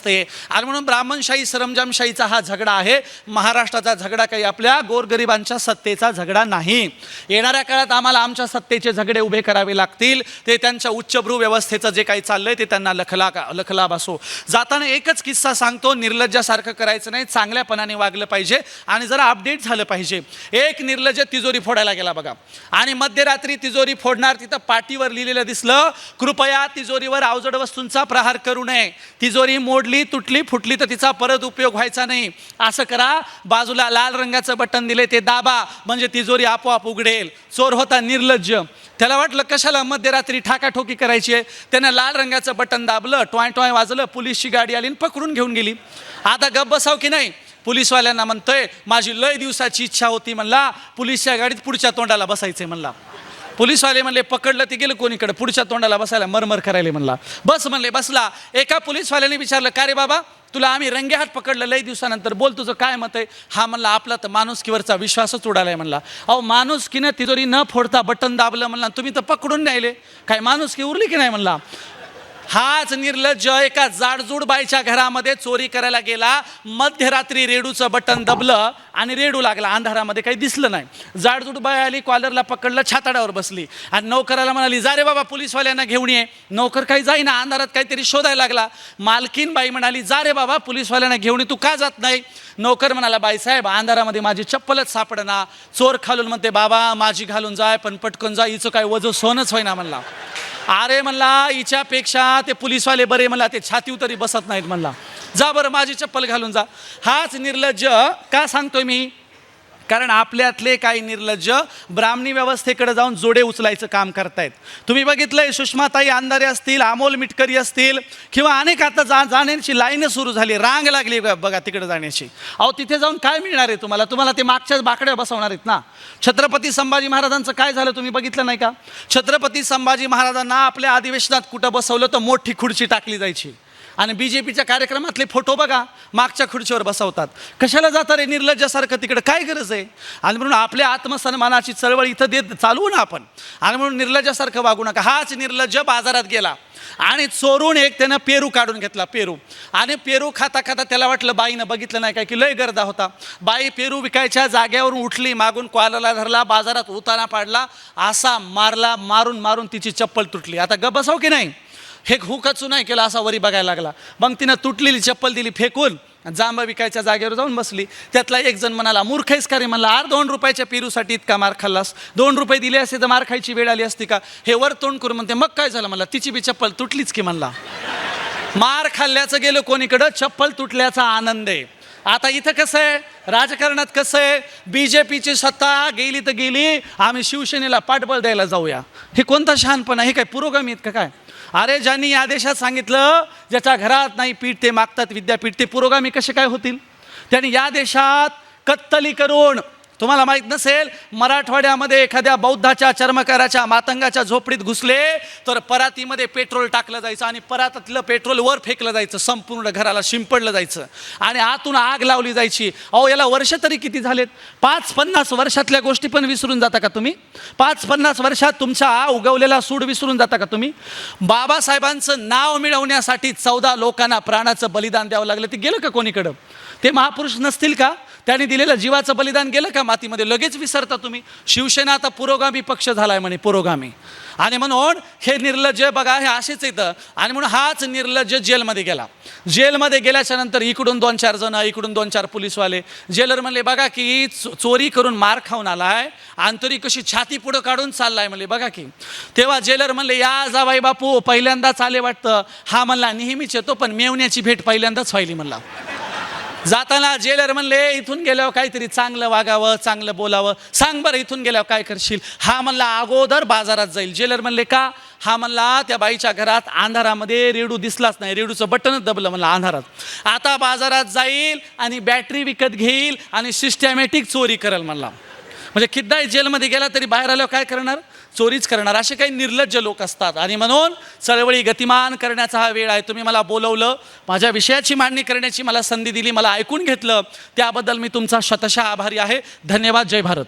आणि म्हणून ब्राह्मणशाही सरंजामशाहीचा हा झगडा आहे. महाराष्ट्राचा झगडा काही आपल्या गोरगरिबांच्या सत्तेचा झगडा नाही. येणाऱ्या काळात आम्हाला आमच्या सत्तेचे झगडे उभे करावे लागतील. ते त्यांच्या उच्चभ्रू व्यवस्थेचं जे काही चाललंय ते त्यांना लखलाभ असो. जाताना एकच किस्सा सांगतो, निर्लज्जासारखं करायचं नाही, चांगल्यापणाने वागलं पाहिजे आणि जरा अपडेट झालं पाहिजे. एक निर्लज्ज तिजोरी फोडायला गेला बघा, आणि मध्यरात्री तिजोरी फोडणार तिथं पाटीवर लिहिलेलं दिसलं, कृपया तिजोरीवर अवजड वस्तूंचा प्रहार करू नये. तिजोरी मोडली, तुटली, फुटली तर तिचा परत उपयोग व्हायचा नाही. असं करा, बाजूला लाल रंगाचं बटन दिले ते दाबा, म्हणजे तिजोरी आपोआप उघडेल. चोर होता निर्लज्ज, त्याला वाटलं कशाला मध्यरात्री ठाकाठोकी करायची आहे. त्यानं लाल रंगाचं बटन दाबलं, टॉय टॉय वाजलं, पोलीसची गाडी आली आणि पकडून घेऊन गेली. आता गप्प बसाव की नाही? पोलीसवाल्यांना म्हणतोय माझी लय दिवसाची इच्छा होती म्हणला पोलीसच्या गाडीत पुढच्या तोंडाला बसायचंय म्हणला. पोलीसवाले म्हणले पकडलं ते गेलं कोणीकडे पुढच्या तोंडाला बसायला मरमर करायला म्हणला. बस म्हणले बसला. एका पोलीसवाल्याने विचारलं का रे बाबा तुला आम्ही रंगेहात पकडलं लई दिवसानंतर, बोल तुझं काय मत आहे. हा म्हणला आपला तर माणुसकीवरचा विश्वासच उडालाय म्हणला. अहो माणुसकीनं तिजोरी न फोडता बटन दाबलं म्हणला, तुम्ही तर पकडून न्यायले, काय माणुसकी उरली की नाही म्हणला. हाच निर्लज्ज एका जाडजूड बाईच्या घरामध्ये चोरी करायला गेला. मध्यरात्री रेडूचं बटन दबलं आणि रेडू लागला. अंधारामध्ये काही दिसलं नाही. जाडजूड बाई आली, कॉलरला पकडलं, छाताडावर बसली आणि नौकराला म्हणाली जा रे बाबा पोलीसवाल्यांना घेऊन ये. नौकर काही जाईना, अंधारात काहीतरी शोधायला लागला. मालकीन बाई म्हणाली जा रे बाबा पोलीसवाल्यांना घेऊन ये, तू का जात नाही. नौकर म्हणाला बाईसाहेब अंधारामध्ये माझी चप्पलच सापडना. चोर खालून म्हणते बाबा माझी घालून जाय पण पटकन जा, हिचं काय वजन सोनच होईना म्हणला. अरे म्हणला हिच्यापेक्षा ते पोलीसवाले बरे म्हणला, ते छातीव तरी बसत नाहीत म्हणला, जा बरं माझी चप्पल घालून जा. हाच निर्लज्ज का सांगतोय मी, कारण आपल्यातले काही निर्लज्ज ब्राह्मणी व्यवस्थेकडे जाऊन जोडे उचलायचं काम करतायत. तुम्ही बघितलंय सुषमाताई अंधारे असतील, अमोल मिटकरी असतील किंवा अनेक आता जाण्याची लाईन सुरू झाली, रांग लागली बघा तिकडे जाण्याची. अहो तिथे जाऊन काय मिळणार आहे तुम्हाला, तुम्हाला ते मागच्याच बाकड्या बसवणार आहेत ना. छत्रपती संभाजी महाराजांचं काय झालं तुम्ही बघितलं नाही का. छत्रपती संभाजी महाराजांना आपल्या अधिवेशनात कुठं बसवलं तर मोठी खुर्ची टाकली जायची आणि BJPच्या कार्यक्रमातले फोटो बघा मागच्या खुर्चीवर बसवतात. कशाला जाता रे निर्लज्जासारखं तिकडे, काय गरज आहे. आणि म्हणून आपल्या आत्मसन्मानाची चळवळ इथं देत चालवू ना आपण, आणि म्हणून निर्लज्जासारखं वागू नका. हाच निर्लज्ज बाजारात गेला आणि चोरून एक त्यानं पेरू काढून घेतला, पेरू. आणि पेरू खाता खाता त्याला वाटलं बाईनं बघितलं नाही काय की लय गर्दा होता. बाई पेरू विकायच्या जाग्यावरून उठली, मागून कॉलरला धरला, बाजारात उताना पाडला, असा मारला, मारून मारून तिची चप्पल तुटली. आता गप बसाव की नाही, हे हुकचू नाही केलं, असा वरी बघायला लागला. मग तिनं तुटलेली चप्पल दिली फेकून, जांब विकायच्या जागेवर जाऊन बसली. त्यातला एक जण म्हणाला मूर्ख आहेस का रे म्हणला, 2 रुपयाच्या पेरूसाठी इतका मार खाल्लास, 2 रुपये दिले असते तर मार खायची वेळ आली असती का. हे वर तोंड करून म्हणते मग काय झालं म्हणला, तिची बी चप्पल तुटलीच की म्हणला. मार खाल्ल्याचं गेलं कोणीकडं, चप्पल तुटल्याचा आनंद आहे. आता इथं कसं आहे, राजकारणात कसं आहे, BJPची सत्ता गेली तर गेली, आम्ही शिवसेनेला पाठबळ द्यायला जाऊया. हे कोणता शहाणपणा, हे काय पुरोगामी आहेत का काय. अरे ज्यांनी या देशात सांगितलं ज्याच्या घरात नाही पीठ ते मागतात विद्यापीठ, ते पुरोगामी कसे काय होतील. त्यांनी या देशात कत्तली करून, तुम्हाला माहीत नसेल मराठवाड्यामध्ये एखाद्या बौद्धाच्या चर्मकाराच्या मातंगाच्या झोपडीत घुसले तर परातीमध्ये पेट्रोल टाकलं जायचं आणि परातातलं पेट्रोल वर फेकलं जायचं, संपूर्ण घराला शिंपडलं जायचं आणि आतून आग लावली जायची. अहो याला वर्ष तरी किती झालेत, 5-50 वर्षातल्या गोष्टी पण विसरून जाता का तुम्ही. 5-50 वर्षात तुमचा उगवलेला सूड विसरून जाता का तुम्ही. बाबासाहेबांचं नाव मिळवण्यासाठी 14 लोकांना प्राणाचं बलिदान द्यावं लागलं, ते गेलं का कोणीकडं. ते महापुरुष नसतील का, त्यांनी दिलेलं जीवाचं बलिदान गेलं का मातीमध्ये, लगेच विसरता तुम्ही. शिवसेना आता पुरोगामी पक्ष झालाय म्हणे, पुरोगामी. आणि म्हणून हे निर्लज्ज बघा हे असेच येतं. आणि म्हणून हाच निर्लज्ज जेलमध्ये गेला. जेलमध्ये गेल्याच्या नंतर इकडून 2-4 जण, इकडून 2-4 पोलीसवाले. जेलर म्हणले बघा की चोरी करून मार खाऊन आलाय आणि तरी कशी छाती पुढं काढून चाललाय म्हणले बघा की. तेव्हा जेलर म्हणले या जावाई बापू पहिल्यांदाच आले वाटतं. हा म्हणला नेहमीच येतो पण मेवण्याची भेट पहिल्यांदाच व्हायली म्हणला. जाताना जेलर म्हणले इथून गेल्यावर काहीतरी चांगलं वागावं, चांगलं बोलावं, सांग बरं इथून गेल्यावर काय करशील. हा म्हणला अगोदर बाजारात जाईल. जेलर म्हणले का. हा म्हणला त्या बाईच्या घरात अंधारामध्ये रेडू दिसलाच नाही, रेडूचं बटनच दबलं म्हणला अंधारात. आता बाजारात जाईल आणि बॅटरी विकत घेईल आणि सिस्टमॅटिक चोरी करेल म्हणला. म्हणजे किद्दाही जेलमध्ये गेला तरी बाहेर आल्यावर काय करणार, चोरीच करणार. असे काही निर्लज्ज लोक असतात. आणि म्हणून चळवळी गतिमान करण्याचा हा वेळ आहे. तुम्ही मला बोलवलं, माझ्या विषयाची मांडणी करण्याची मला संधी दिली, मला ऐकून घेतलं, त्याबद्दल मी तुमचा शतशः आभारी आहे. धन्यवाद. जय भारत.